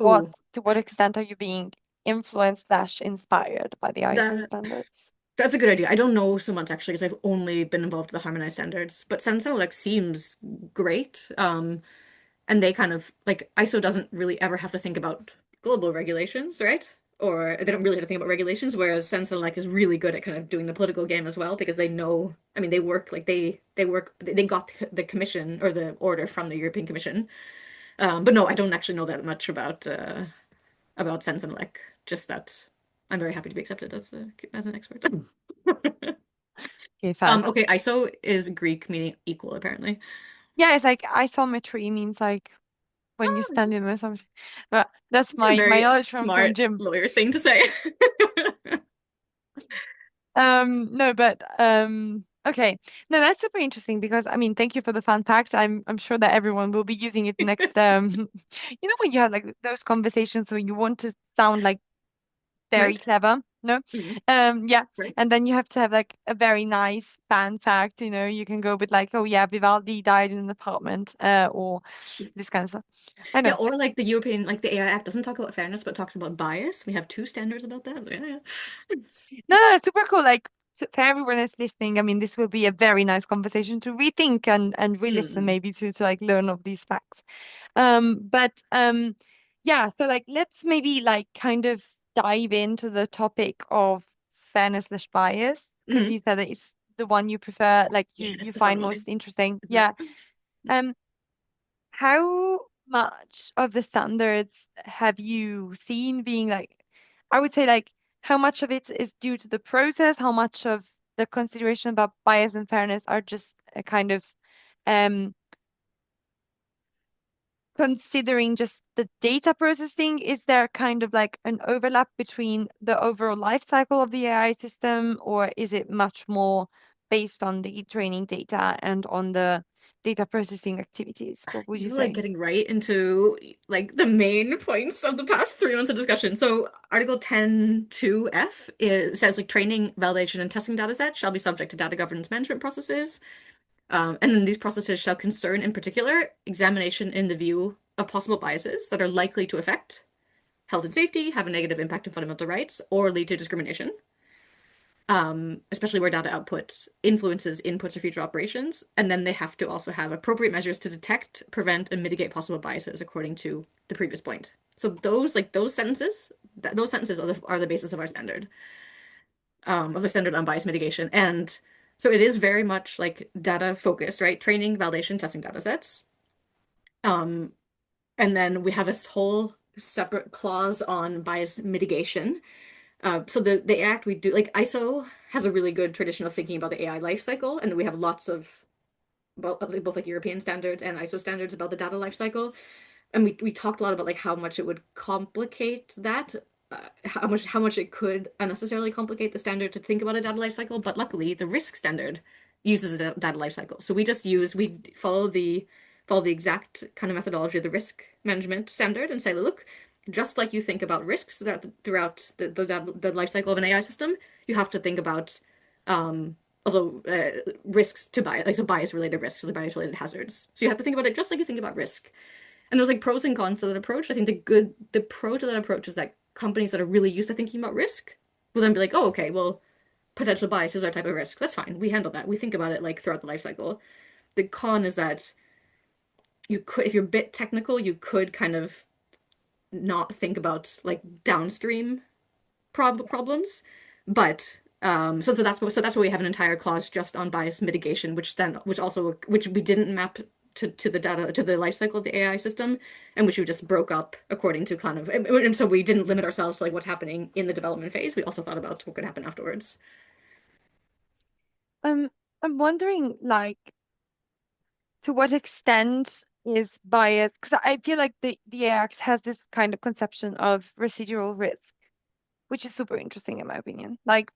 Oh, to what extent are you being influenced dash inspired by the ISO that standards? that's a good idea. I don't know so much actually because I've only been involved with the harmonized standards, but Sensei like seems great. And they kind of like ISO doesn't really ever have to think about global regulations, right? Or they don't really have to think about regulations, whereas Sensen like is really good at kind of doing the political game as well because they know, I mean, they work like they got the commission or the order from the European Commission. But no, I don't actually know that much about Sensen like just that I'm very happy to be accepted as an expert. Okay, fab. Okay, ISO is Greek meaning equal apparently. Yeah, it's like isometry means like when you stand in with something. But that's It's a my very knowledge from smart gym. lawyer thing to say. No, but okay. No, that's super interesting because I mean, thank you for the fun fact. I'm sure that everyone will be using it next when you have like those conversations where you want to sound like very Right? clever, no? Mhm. Yeah. Right. And then you have to have like a very nice fan fact, you can go with like, oh yeah, Vivaldi died in an apartment, or this kind of stuff. I Yeah, know. or like the European, like the AI Act doesn't talk about fairness, but talks about bias. We have two standards about that. Yeah, yeah. No, no, super cool. Like for everyone that's listening, I mean, this will be a very nice conversation to rethink and re-listen Mm, maybe to like learn of these facts. But yeah, so like let's maybe like kind of dive into the topic of fairness slash bias because mm. you said that it's the one you prefer, like Yeah, you it's the fun find one, most interesting. isn't Yeah. it? Um, how? much of the standards have you seen being like, I would say like, how much of it is due to the process? How much of the consideration about bias and fairness are just a kind of um considering just the data processing? Is there kind of like an overlap between the overall life cycle of the AI system, or is it much more based on the training data and on the data processing activities? What would you You're like say? getting right into like the main points of the past 3 months of discussion. So Article 10(2)(f) says like training, validation, and testing data sets shall be subject to data governance management processes. And then these processes shall concern, in particular, examination in the view of possible biases that are likely to affect health and safety, have a negative impact on fundamental rights, or lead to discrimination, especially where data output influences inputs or future operations. And then they have to also have appropriate measures to detect, prevent, and mitigate possible biases according to the previous point. So those sentences, are the basis of our standard, of the standard on bias mitigation. And so it is very much like data focused, right? Training, validation, testing data sets. Um, and then we have this whole separate clause on bias mitigation. So the Act we do like ISO has a really good tradition of thinking about the AI life cycle, and we have lots of both like European standards and ISO standards about the data life cycle. And we talked a lot about like how much it would complicate that, how much it could unnecessarily complicate the standard to think about a data lifecycle. But luckily, the risk standard uses a data lifecycle, so we follow the exact kind of methodology of the risk management standard and say, look, just like you think about risks throughout the life cycle of an AI system, you have to think about also risks to bias, like so bias related risks, or bias related hazards. So you have to think about it just like you think about risk. And there's like pros and cons to that approach. I think the pro to that approach is that companies that are really used to thinking about risk will then be like, oh, okay, well, potential bias is our type of risk. That's fine. We handle that. We think about it like throughout the life cycle. The con is that you could, if you're a bit technical, you could kind of not think about like downstream problems. But that's why we have an entire clause just on bias mitigation, which we didn't map to the data to the life cycle of the AI system, and which we just broke up according to kind of, and so we didn't limit ourselves to like what's happening in the development phase. We also thought about what could happen afterwards. Um, I'm wondering like to what extent is bias, because I feel like the AX has this kind of conception of residual risk, which is super interesting in my opinion. Like,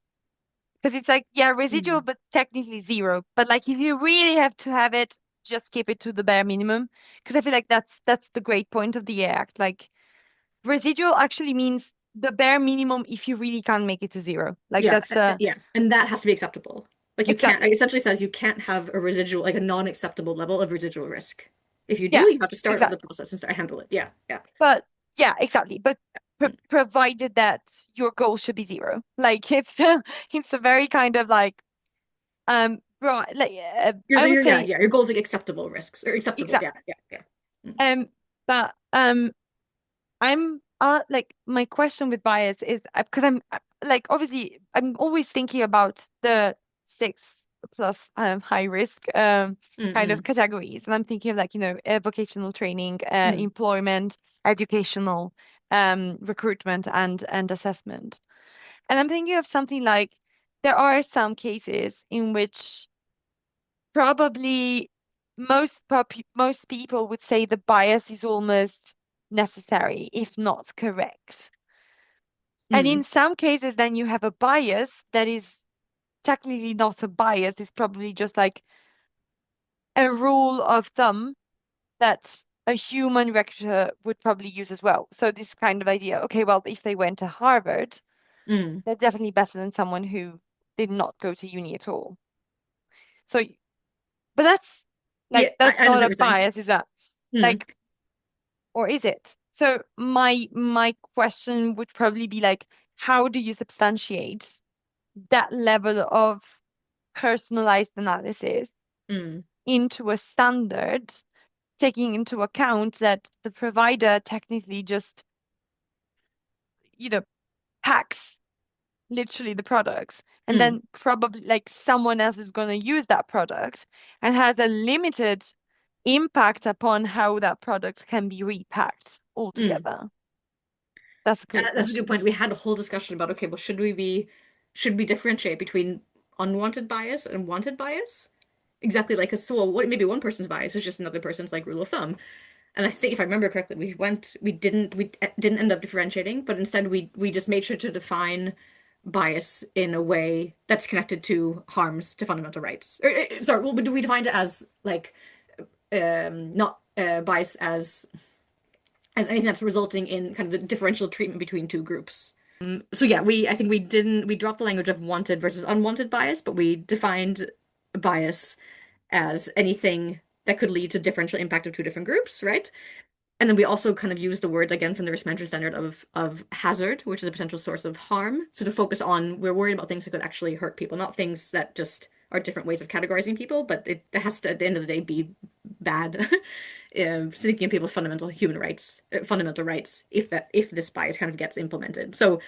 because it's like, yeah, residual, Mm. but technically zero. But like, if you really have to have it, just keep it to the bare minimum. Because I feel like that's the great point of the Act. Like, residual actually means the bare minimum if you really can't make it to zero. Like, Yeah, that's the yeah, and that has to be acceptable. Like you can't, it exactly. essentially says you can't have a residual, like a non-acceptable level of residual risk. If you do, Yeah, you have to start over the exactly. process and start handle it. Yeah, yeah. But yeah, exactly. But Mm. provided that your goal should be zero. Like, it's a very kind of like right. Like, I would Yeah, say yeah. Your goals like acceptable risks or acceptable. Yeah, exactly. yeah, yeah. Mm. But I'm like my question with bias is because I'm like obviously I'm always thinking about the 6 plus high risk kind of Mm, categories, and I'm thinking of like vocational training, mm, employment, educational, recruitment, and assessment. And I'm thinking of something like there are some cases in which probably most people would say the bias is almost necessary, if not correct. And mm, in some cases, then you have a bias that is technically not a bias, it's probably just like a rule of thumb that a human recruiter would probably use as well. So this kind of idea, okay, well, if they went to Harvard, mm. they're definitely better than someone who did not go to uni at all. So, but that's Yeah, like that's I not understand a what you're saying. bias, is that? Mm, Like, or is it? So my question would probably be like, how do you substantiate that level of personalized analysis mm, into a standard, taking into account that the provider technically just, you know, packs literally the products, and mm, then probably like someone else is going to use that product and has a limited impact upon how that product can be repacked Mm. altogether? That's a great That's a good question. point. We had a whole discussion about, okay, well, should we differentiate between unwanted bias and wanted bias? Exactly, like, 'cause so what, maybe one person's bias is just another person's like rule of thumb. And I think if I remember correctly, we didn't end up differentiating, but instead we just made sure to define bias in a way that's connected to harms to fundamental rights. Sorry, well, we defined it as like not bias as anything that's resulting in kind of the differential treatment between two groups. So yeah, I think we dropped the language of wanted versus unwanted bias, but we defined bias as anything that could lead to differential impact of two different groups, right? And then we also kind of use the word again from the risk management standard of hazard, which is a potential source of harm. So to focus on, we're worried about things that could actually hurt people, not things that just are different ways of categorizing people, but it has to, at the end of the day, be bad, sneaking in people's fundamental human rights, fundamental rights, if this bias kind of gets implemented. So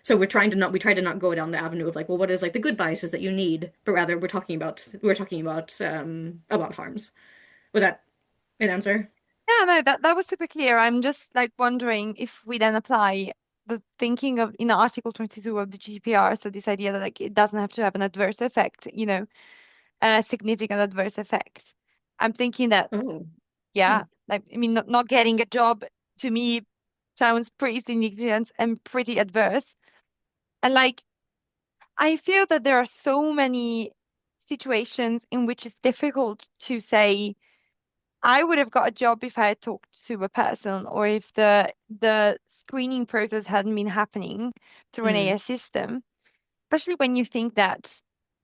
we try to not go down the avenue of like, well, what is like the good biases that you need, but rather we're talking about harms. Was that an answer? Yeah, no, that was super clear. I'm just like wondering if we then apply the thinking of in Article 22 of the GDPR, so this idea that like it doesn't have to have an adverse effect, a significant adverse effect. I'm thinking that, Oh. yeah, Hmm. like I mean, not getting a job to me sounds pretty significant and pretty adverse. And like I feel that there are so many situations in which it's difficult to say I would have got a job if I had talked to a person or if the screening process hadn't been happening through an Mm, AI system, especially when you think that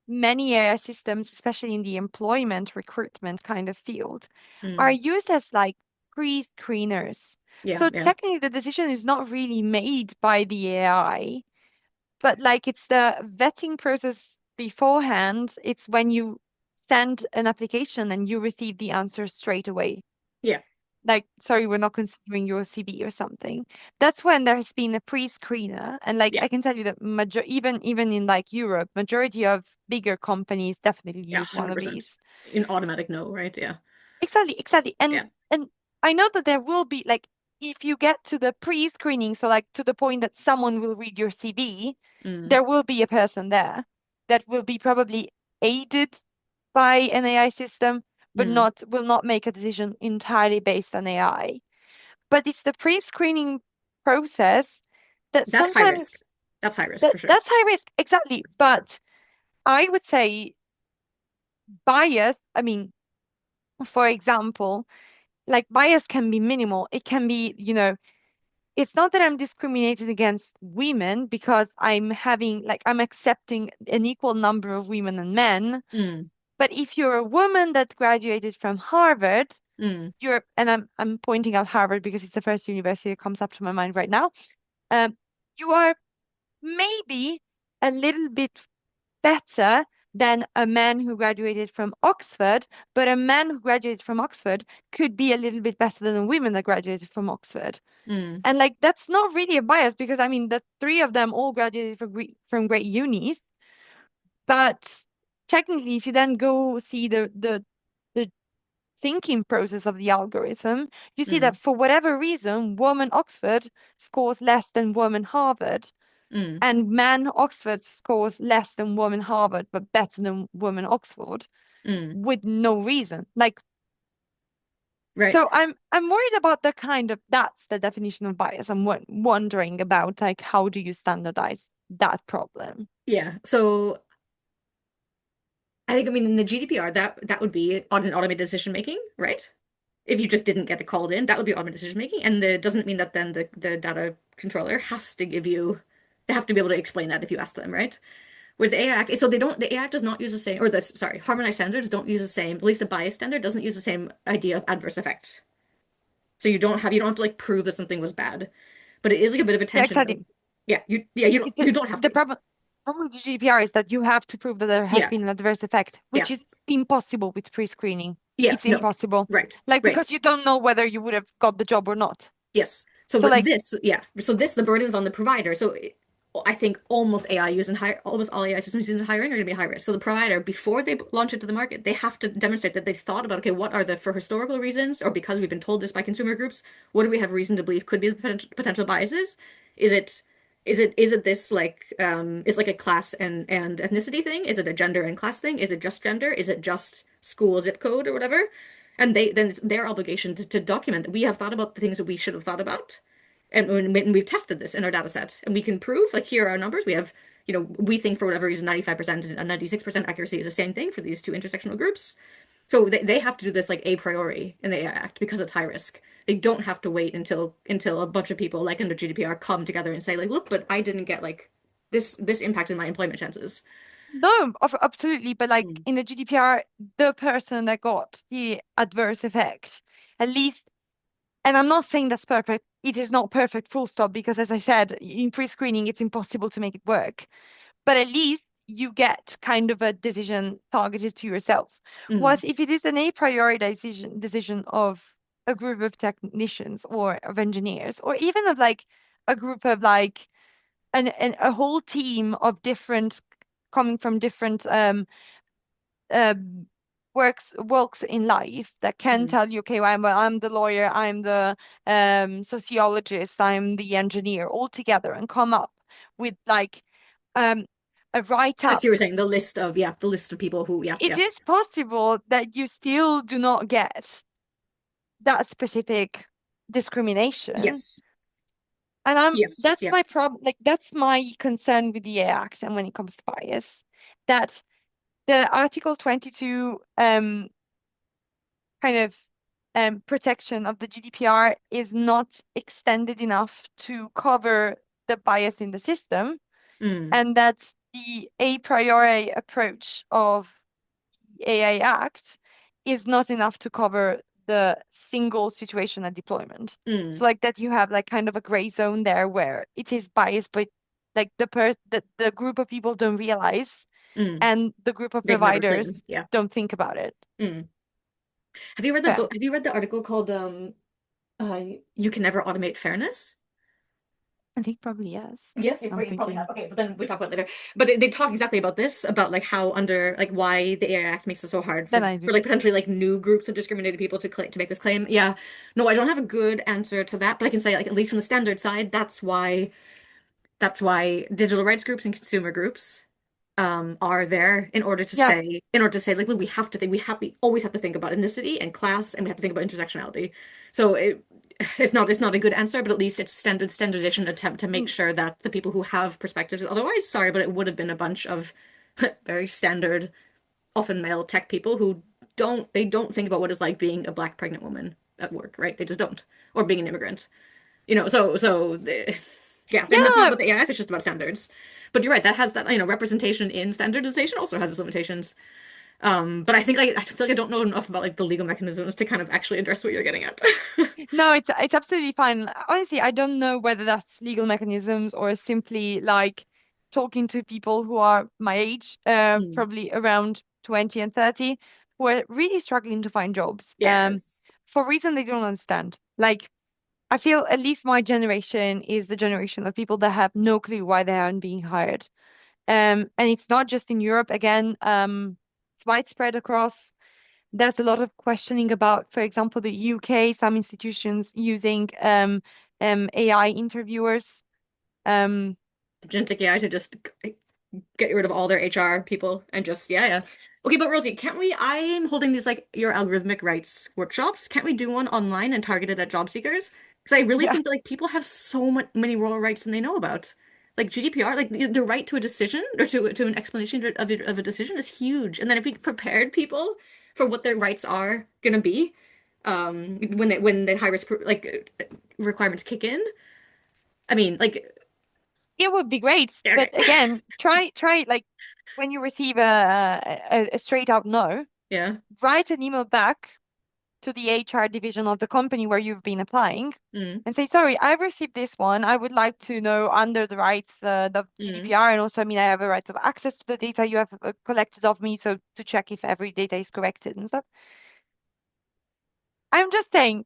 many AI systems, especially in the employment recruitment kind of field, are mm. used as like pre-screeners. Yeah, So yeah, technically the decision is not really made by the AI, but like it's the vetting process beforehand. It's when you send an application and you receive the answer straight away. yeah, Like, sorry, we're not considering your CV or something. That's when there has been a pre-screener. And like yeah, I can tell you that even in like Europe, majority of bigger companies definitely yeah, use one of 100%. these. An automatic no, right? Yeah, Exactly, exactly. yeah. And I know that there will be like if you get to the pre-screening, so like to the point that someone will read your CV, Mm, there will be a person there that will be probably aided by an AI system, but mm. not will not make a decision entirely based on AI. But it's the pre-screening process that That's high sometimes risk. That's high risk for sure. that's high risk, exactly. For sure. But I would say bias, I mean, for example, like bias can be minimal. It can be, it's not that I'm discriminating against women because I'm having like I'm accepting an equal number of women and men. Mm, But if you're a woman that graduated from Harvard, mm, and I'm pointing out Harvard because it's the first university that comes up to my mind right now. Um, you are maybe a little bit better than a man who graduated from Oxford, but a man who graduated from Oxford could be a little bit better than a woman that graduated from Oxford. mm, And like that's not really a bias because I mean the three of them all graduated from great unis, but technically if you then go see the thinking process of the algorithm, you see that mm, for whatever reason, woman Oxford scores less than woman Harvard, mm, and man Oxford scores less than woman Harvard, but better than woman Oxford mm. with no reason. Like, Right. so I'm worried about the kind of that's the definition of bias. I'm wondering about like how do you standardize that problem? Yeah. So I think, I mean, in the GDPR, that would be on an automated decision making, right? If you just didn't get it called in, that would be automated decision making, and it doesn't mean that then the data controller has to give you. They have to be able to explain that if you ask them, right? Whereas the AI Act, so they don't, the AI Act does not use the same, or the, sorry, harmonized standards don't use the same, at least the bias standard doesn't use the same idea of adverse effect. So you don't have to like prove that something was bad, but it is like a bit of a Yeah, tension exactly. of, yeah, you don't have The to. problem with the GDPR is that you have to prove that there has Yeah, been an adverse effect, yeah, which is impossible with pre-screening. yeah, It's no, impossible. right, Like right, because you don't know whether you would have got the job or not. yes. So, So but like this, yeah, so this, the burden is on the provider. So I think almost all AI systems used in hiring are going to be high risk. So the provider, before they launch it to the market, they have to demonstrate that they've thought about, okay, what are the, for historical reasons, or because we've been told this by consumer groups, what do we have reason to believe could be the potential biases? Is it, is it this like, is like a class and ethnicity thing? Is it a gender and class thing? Is it just gender? Is it just school zip code or whatever? And then it's their obligation to document that we have thought about the things that we should have thought about, and when we've tested this in our data set, and we can prove, like, here are our numbers. We have, we think for whatever reason, 95% and 96% accuracy is the same thing for these two intersectional groups. So they have to do this like a priori in the AI Act because it's high risk. They don't have to wait until a bunch of people, like under GDPR, come together and say, like, look, but I didn't get like this impacted my employment chances. No, absolutely. But like Mm. in the GDPR, the person that got the adverse effect, at least, and I'm not saying that's perfect. It is not perfect, full stop, because as I said, in pre-screening, it's impossible to make it work. But at least you get kind of a decision targeted to yourself. Mm. Whilst if it is an a priori decision of a group of technicians or of engineers, or even of like a group of like a whole team of different coming from different uh, walks in life that can Mm. tell you, okay, well, I'm the lawyer, I'm the sociologist, I'm the engineer, all together and come up with like um, a I write-up. see what you're saying. The list of people who, yeah, It yeah. is possible that you still do not get that specific discrimination. Yes. And Yes. that's Yeah. my problem, like that's my concern with the AI Act and when it comes to bias, that the Article 22 kind of protection of the GDPR is not extended enough to cover the bias in the system, Mm. and that the a priori approach of the AI Act is not enough to cover the single situation at deployment. Mm. So like that you have like kind of a gray zone there where it is biased, but like the group of people don't realize, Mm. and the group of They've never claimed. providers Yeah. don't think about it. Mm. Have you read the Fair. book? Have you read the article called You Can Never Automate Fairness? I think probably yes. Yes, I'm you probably have. thinking. Okay, but then we talk about it later. But they talk exactly about this, about like how under like why the AI Act makes it so hard Then for I do. like potentially like new groups of discriminated people to make this claim. Yeah. No, I don't have a good answer to that, but I can say like at least from the standard side, that's why digital rights groups and consumer groups are there Yeah, in order to say like, look, we always have to think about ethnicity and class, and we have to think about intersectionality. So it's not a good answer, but at least it's standardization attempt to make mm, sure that the people who have perspectives, otherwise, sorry, but it would have been a bunch of very standard, often male tech people who don't think about what it's like being a black pregnant woman at work, right? They just don't. Or being an immigrant. Yeah, then that's not yeah, about the AI, it's just about standards. But you're right, that has that, representation in standardization also has its limitations. But I feel like I don't know enough about like the legal mechanisms to kind of actually address what you're getting at. no, it's absolutely fine. Honestly, I don't know whether that's legal mechanisms or simply like talking to people who are my age, Mm. probably around 20 and 30, who are really struggling to find jobs, Yes. for reason they don't understand. Like, I feel at least my generation is the generation of people that have no clue why they aren't being hired. And it's not just in Europe, again, it's widespread across. There's a lot of questioning about, for example, the UK, some institutions using AI interviewers. Um, Agentic AI to just get rid of all their HR people and just, yeah, yeah. Okay, but Rosie, can't we? I am holding these like your algorithmic rights workshops. Can't we do one online and targeted at job seekers? Because I really yeah, think that like people have so many more rights than they know about. Like GDPR, like the right to a decision or to an explanation of a decision is huge. And then if we prepared people for what their rights are gonna be, when the high risk requirements kick in, I mean, like, it would be great. okay, But again, try like when you receive a straight out no, yeah, write an email back to the HR division of the company where you've been applying mm, and say, sorry, I've received this one. I would like to know under the rights of mm. GDPR, and also, I mean, I have a right of access to the data you have collected of me, so to check if every data is corrected and stuff. I'm just saying,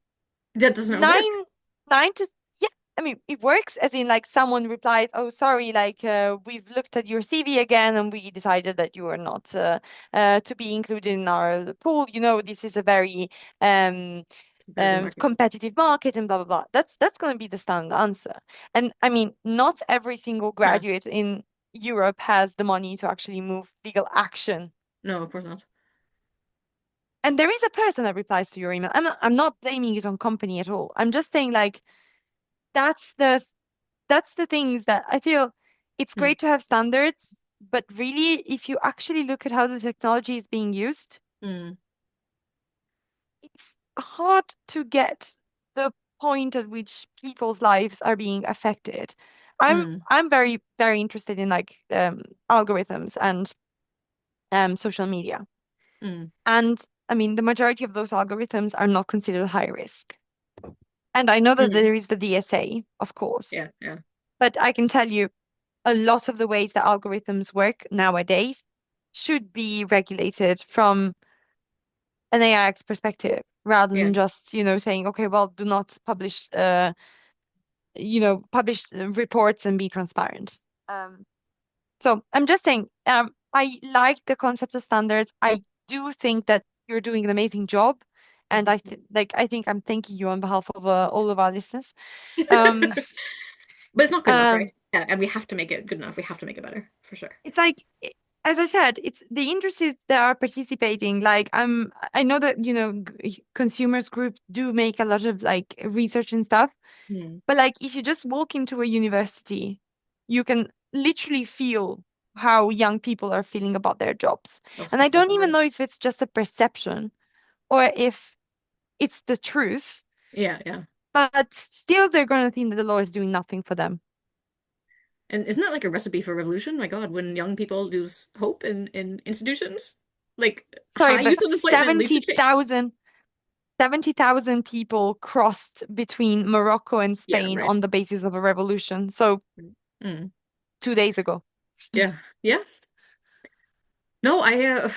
That doesn't work. nine, nine to, yeah. I mean, it works as in like someone replies, "Oh, sorry, like we've looked at your CV again, and we decided that you are not to be included in our pool. You know, this is a very um, Competitive market. competitive market, and blah blah blah." That's going to be the standard answer. And I mean, not every single No, graduate in Europe has the money to actually move legal action. no, of course not. And there is a person that replies to your email. I'm not blaming it on company at all. I'm just saying like that's the that's the things that I feel it's Mm, great to have standards, but really, if you actually look at how the technology is being used, mm, it's hard to get the point at which people's lives are being affected. I'm mm, I'm very, very interested in like algorithms and social media. mm, And I mean, the majority of those algorithms are not considered high risk. And I know that mm. there is the DSA, of course, Yeah, yeah, but I can tell you a lot of the ways that algorithms work nowadays should be regulated from an AI Act perspective rather yeah. than just, saying, okay, well, do not publish, publish reports and be transparent. So I'm just saying, I like the concept of standards. I do think that you're doing an amazing job. And Thank I think I'm thanking you on behalf of all of our listeners. Um, you. But it's not good enough, um, right? Yeah, and we have to make it good enough. We have to make it better, for sure. it's like as I said, it's the industries that are participating. Like I know that consumers groups do make a lot of like research and stuff, Mm. but like if you just walk into a university, you can literally feel how young people are feeling about their jobs. Oh, And I it's so don't even bad. know if it's just a perception or if it's the truth, Yeah, yeah. but still they're going to think that the law is doing nothing for them. And isn't that like a recipe for revolution? My God, when young people lose hope in institutions, like Sorry, high but youth unemployment leads to change. 70,000 people crossed between Morocco and Yeah, Spain right. on the basis of a revolution. So Mm. 2 days ago. Yeah, yeah. No, yeah,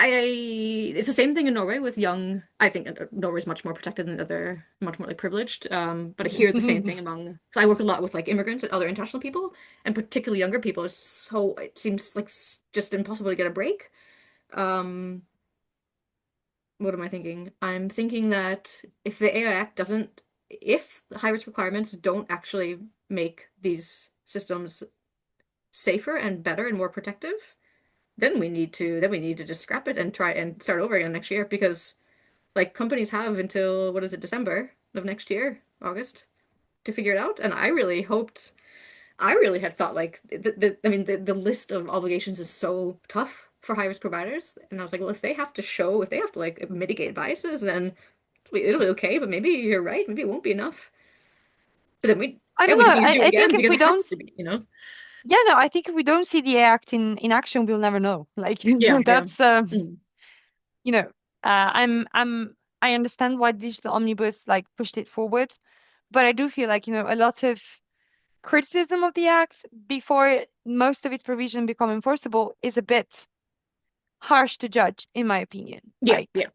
it's the same thing in Norway with young. I think Norway's much more protected than other, much more like privileged. But I hear the same thing among. So I work a lot with like immigrants and other international people, and particularly younger people. So it seems like just impossible to get a break. Um, what am I thinking? I'm thinking that if the AI Act doesn't, if the high risk requirements don't actually make these systems safer and better and more protective, then we need to just scrap it and try and start over again next year because like companies have until what is it, December of next year, August, to figure it out. And I really had thought like I mean the list of obligations is so tough for high risk providers. And I was like, well, if they have to like mitigate biases, then it'll be okay, but maybe you're right, maybe it won't be enough. But then I yeah, don't we just know. need to do it I think again if because we it don't, has to be, you know? yeah, no, I think if we don't see the act in action, we'll never know. Like, Yeah, yeah. that's, Mm, you know, I understand why digital omnibus like pushed it forward, but I do feel like, a lot of criticism of the act before most of its provision become enforceable is a bit harsh to judge, in my opinion. yeah, Like, yeah.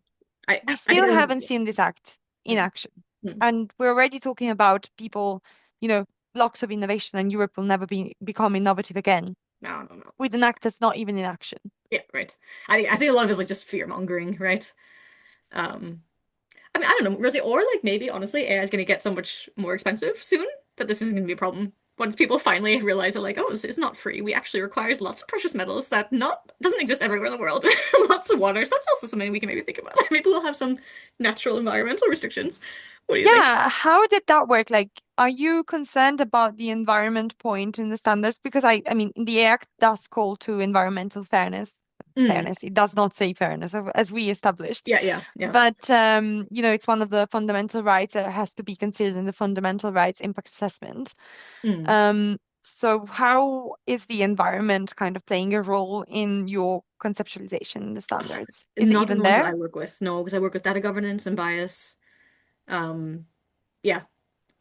we I think still there's haven't yeah. seen this act in Mm, action. mm. And we're already talking about people, blocks of innovation, and Europe will never become innovative again No, no, no. with an act that's not even in action. Yeah, right. I think a lot of it's like just fear mongering, right? Um, I mean, I don't know, Rosie, or like maybe honestly, AI is going to get so much more expensive soon that this isn't going to be a problem. Once people finally realize they're like, oh, this is not free. We actually requires lots of precious metals that not doesn't exist everywhere in the world. Lots of water. So that's also something we can maybe think about. Maybe we'll have some natural environmental restrictions. What do you think? Yeah, how did that work? Like, are you concerned about the environment point in the standards? Because I mean, the Act does call to environmental fairness. Mm, Fairness. It does not say fairness, as we established. yeah, yeah, yeah. But it's one of the fundamental rights that has to be considered in the fundamental rights impact assessment. Mm. So how is the environment kind of playing a role in your conceptualization in the standards? Is it Not in even the ones that there? I work with. No, because I work with data governance and bias. Um, yeah,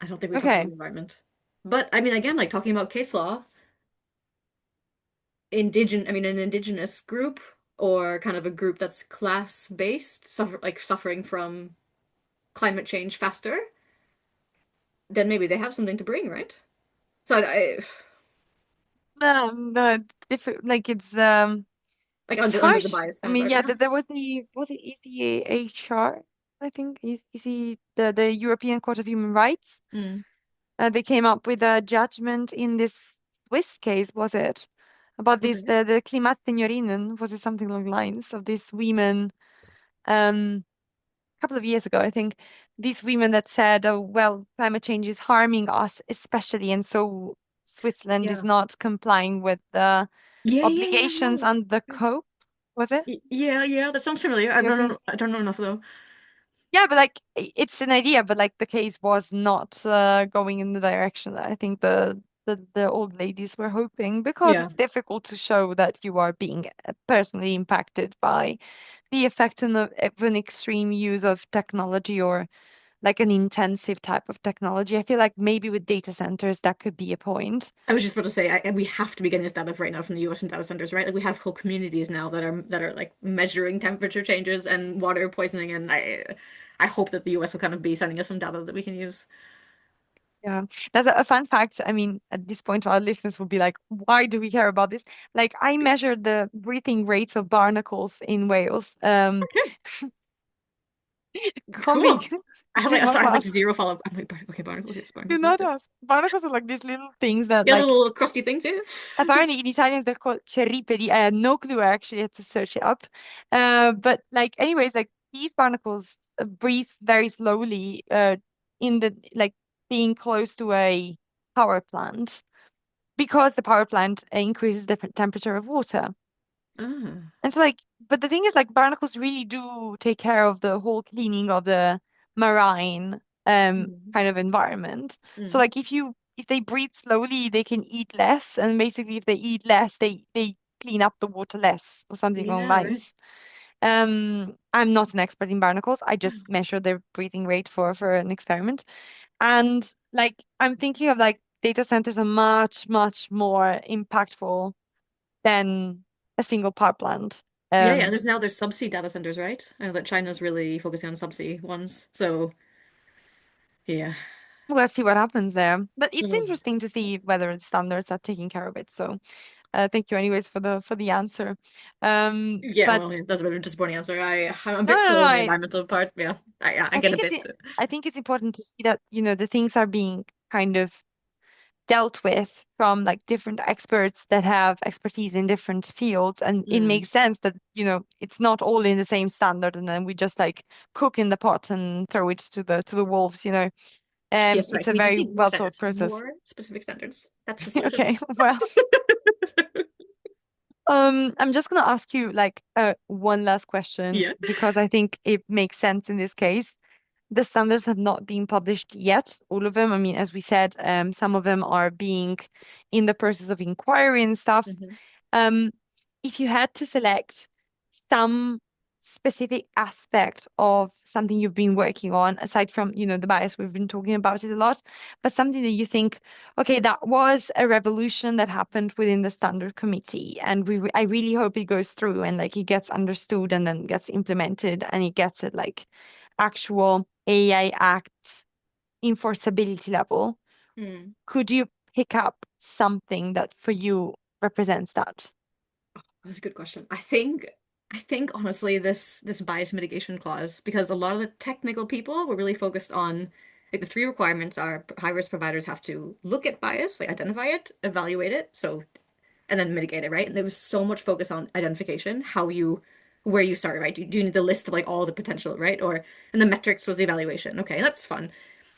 I don't think we talk about Okay. the environment. But I mean, again, like talking about case law, an indigenous group or kind of a group that's class based, suffering from climate change faster, then maybe they have something to bring, right? So No, like like it's under the harsh. bias I kind of mean, yeah, argument. there was the was it ECHR, I think, is the European Court of Human Rights. Mm. They came up with a judgment in this Swiss case, was it? About this Okay. the Klimatseniorinnen, was it something along the lines of these women um a couple of years ago, I think, these women that said, oh, well, climate change is harming us especially, and so Switzerland is Yeah. not complying with the Yeah. obligations No. under the COPE, was it? Yeah, yeah. That sounds familiar. This European. I don't know enough though. Yeah, but like it's an idea, but like the case was not going in the direction that I think the old ladies were hoping, because Yeah. it's difficult to show that you are being personally impacted by the effect of an extreme use of technology, or like an intensive type of technology. I feel like maybe with data centers that could be a point. I was just about to say, we have to be getting this data right now from the US and data centers, right? Like we have whole communities now that are like measuring temperature changes and water poisoning, and I hope that the US will kind of be sending us some data that we can use. Yeah, that's a fun fact. I mean, at this point, our listeners will be like, why do we care about this? Like, I measured the breathing rates of barnacles in Wales. Okay, Call me. cool. I have Do like, not sorry, I have like ask. zero follow-up. I'm like, okay, barnacles, yes, Do barnacles, not okay. ask. Barnacles are like these little things that, Yeah, like, little crusty things, yeah. apparently in Italians they're called cerripedi. I had no clue. I actually had to search it up. But like, anyways, like these barnacles breathe very slowly. In the like being close to a power plant, because the power plant increases the temperature of water. Ah. And so like, but the thing is like barnacles really do take care of the whole cleaning of the marine Mm. kind of environment. So Mm. like if they breathe slowly, they can eat less, and basically if they eat less, they clean up the water less, or something along Yeah, right. lines. I'm not an expert in barnacles. I just measure their breathing rate for an experiment. And like I'm thinking of like data centers are much, much more impactful than a single power plant. Yeah, yeah. Um, There's subsea data centers, right? I know that China's really focusing on subsea ones. So yeah. we'll see what happens there. But it's Mm. interesting to see whether the standards are taking care of it. So thank you anyways for the answer. Yeah, But well, yeah, that's a bit of a disappointing answer. I'm a no, bit no, no, slow no, on the environmental part. Yeah, I get a bit. I think it's important to see that, the things are being kind of dealt with from like different experts that have expertise in different fields, and it Mm. makes sense that it's not all in the same standard, and then we just like cook in the pot and throw it to the wolves. Yes, right. It's a We just very need more well thought standards, process. more specific standards. That's the solution. Okay, well, I'm just gonna ask you like one last question, Yeah. because I think it makes sense in this case. The standards have not been published yet, all of them. I mean, as we said, some of them are being in the process of inquiry and stuff. Hmm. Um, if you had to select some specific aspect of something you've been working on, aside from, the bias, we've been talking about it a lot, but something that you think, okay, that was a revolution that happened within the standard committee, and I really hope it goes through and like it gets understood and then gets implemented and it gets at like actual AI Act enforceability level. Mm. Could you pick up something that for you represents that? That's a good question. I think honestly this bias mitigation clause, because a lot of the technical people were really focused on like the three requirements are high risk providers have to look at bias, like identify it, evaluate it, so and then mitigate it, right? And there was so much focus on identification, where you start, right? Do you need the list of like all the potential, right? Or and the metrics was the evaluation. Okay, that's fun.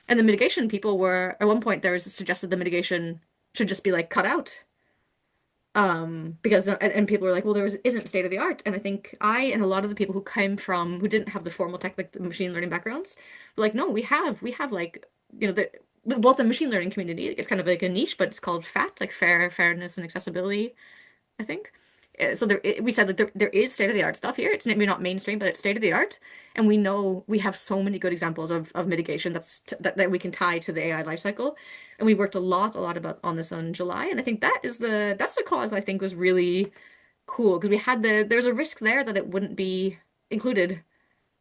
And the mitigation people were at one point there was suggested the mitigation should just be like cut out. Because and people were like, well, isn't state of the art. And I think I and a lot of the people who didn't have the formal tech like the machine learning backgrounds were like, no, we have like the both the machine learning community, it's kind of like a niche, but it's called FAT, like fairness and accessibility, I think. So we said that there is state of the art stuff here. It's maybe not mainstream, but it's state of the art, and we know we have so many good examples of mitigation that we can tie to the AI lifecycle. And we worked a lot about on this on July, and I think that's the clause that I think was really cool because we had there's a risk there that it wouldn't be included,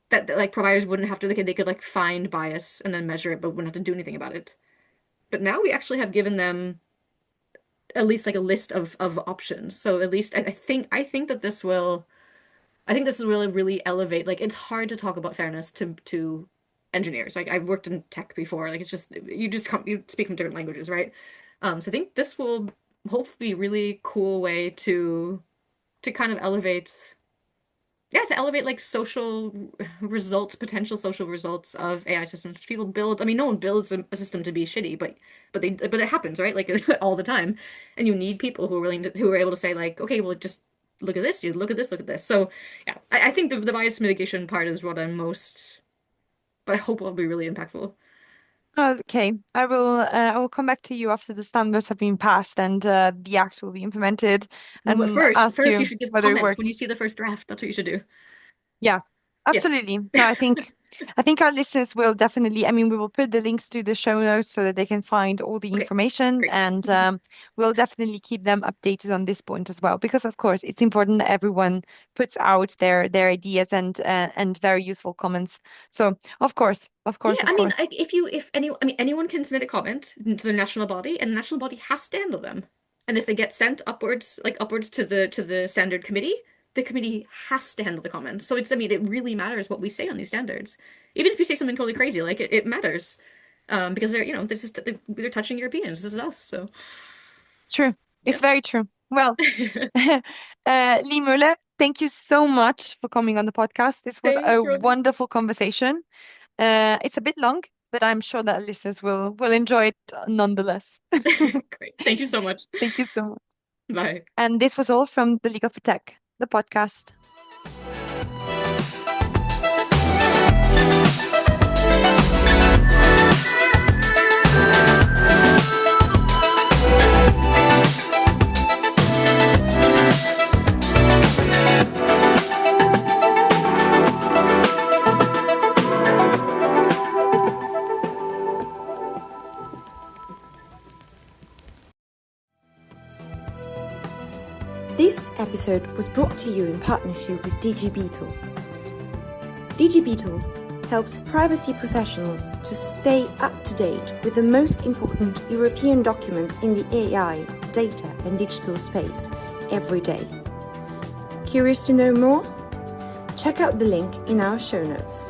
that like providers wouldn't have to they could like find bias and then measure it, but wouldn't have to do anything about it. but now we actually have given them at least like a list of options. So at least I think that this will I think this will really elevate, like it's hard to talk about fairness to engineers. Like I've worked in tech before. Like it's just you speak from different languages, right? So I think this will hopefully be a really cool way to kind of elevate, yeah, to elevate like social results, potential social results of AI systems, which people build. I mean, no one builds a system to be shitty, but it happens, right? Like all the time, and you need people who are who are able to say like, okay, well, just look at this, you look at this, look at this. So yeah, I think the bias mitigation part is what I'm most, but I hope will be really impactful. Okay, I will come back to you after the standards have been passed and the act will be implemented, But and ask first you you should give whether it comments when works. you see the first draft. That's what you should do. Yeah, Yes. absolutely. No, I think our listeners will definitely, I mean, we will put the links to the show notes so that they can find all the Okay, information, great. and we'll definitely keep them updated on this point as well, because of course it's important that everyone puts out their ideas and very useful comments. So Yeah, of I mean, course. I mean, anyone can submit a comment to the national body, and the national body has to handle them. And if they get sent upwards, like upwards to the standard committee, the committee has to handle the comments. So it's, I mean, it really matters what we say on these standards. Even if you say something totally crazy, like it matters, because they're, you know, they're touching Europeans. This is us, so True. yeah. It's very true. Well, Ley Muller, thank you so much for coming on the podcast. This was a Thanks, Rosie. wonderful conversation. It's a bit long, but I'm sure that listeners will enjoy it nonetheless. Great. Thank you so much. Thank you so much. Bye. And this was all from the Legal for Tech, the podcast. This episode was brought to you in partnership with DG Beetle. DG Beetle helps privacy professionals to stay up to date with the most important European documents in the AI, data and digital space every day. Curious to know more? Check out the link in our show notes.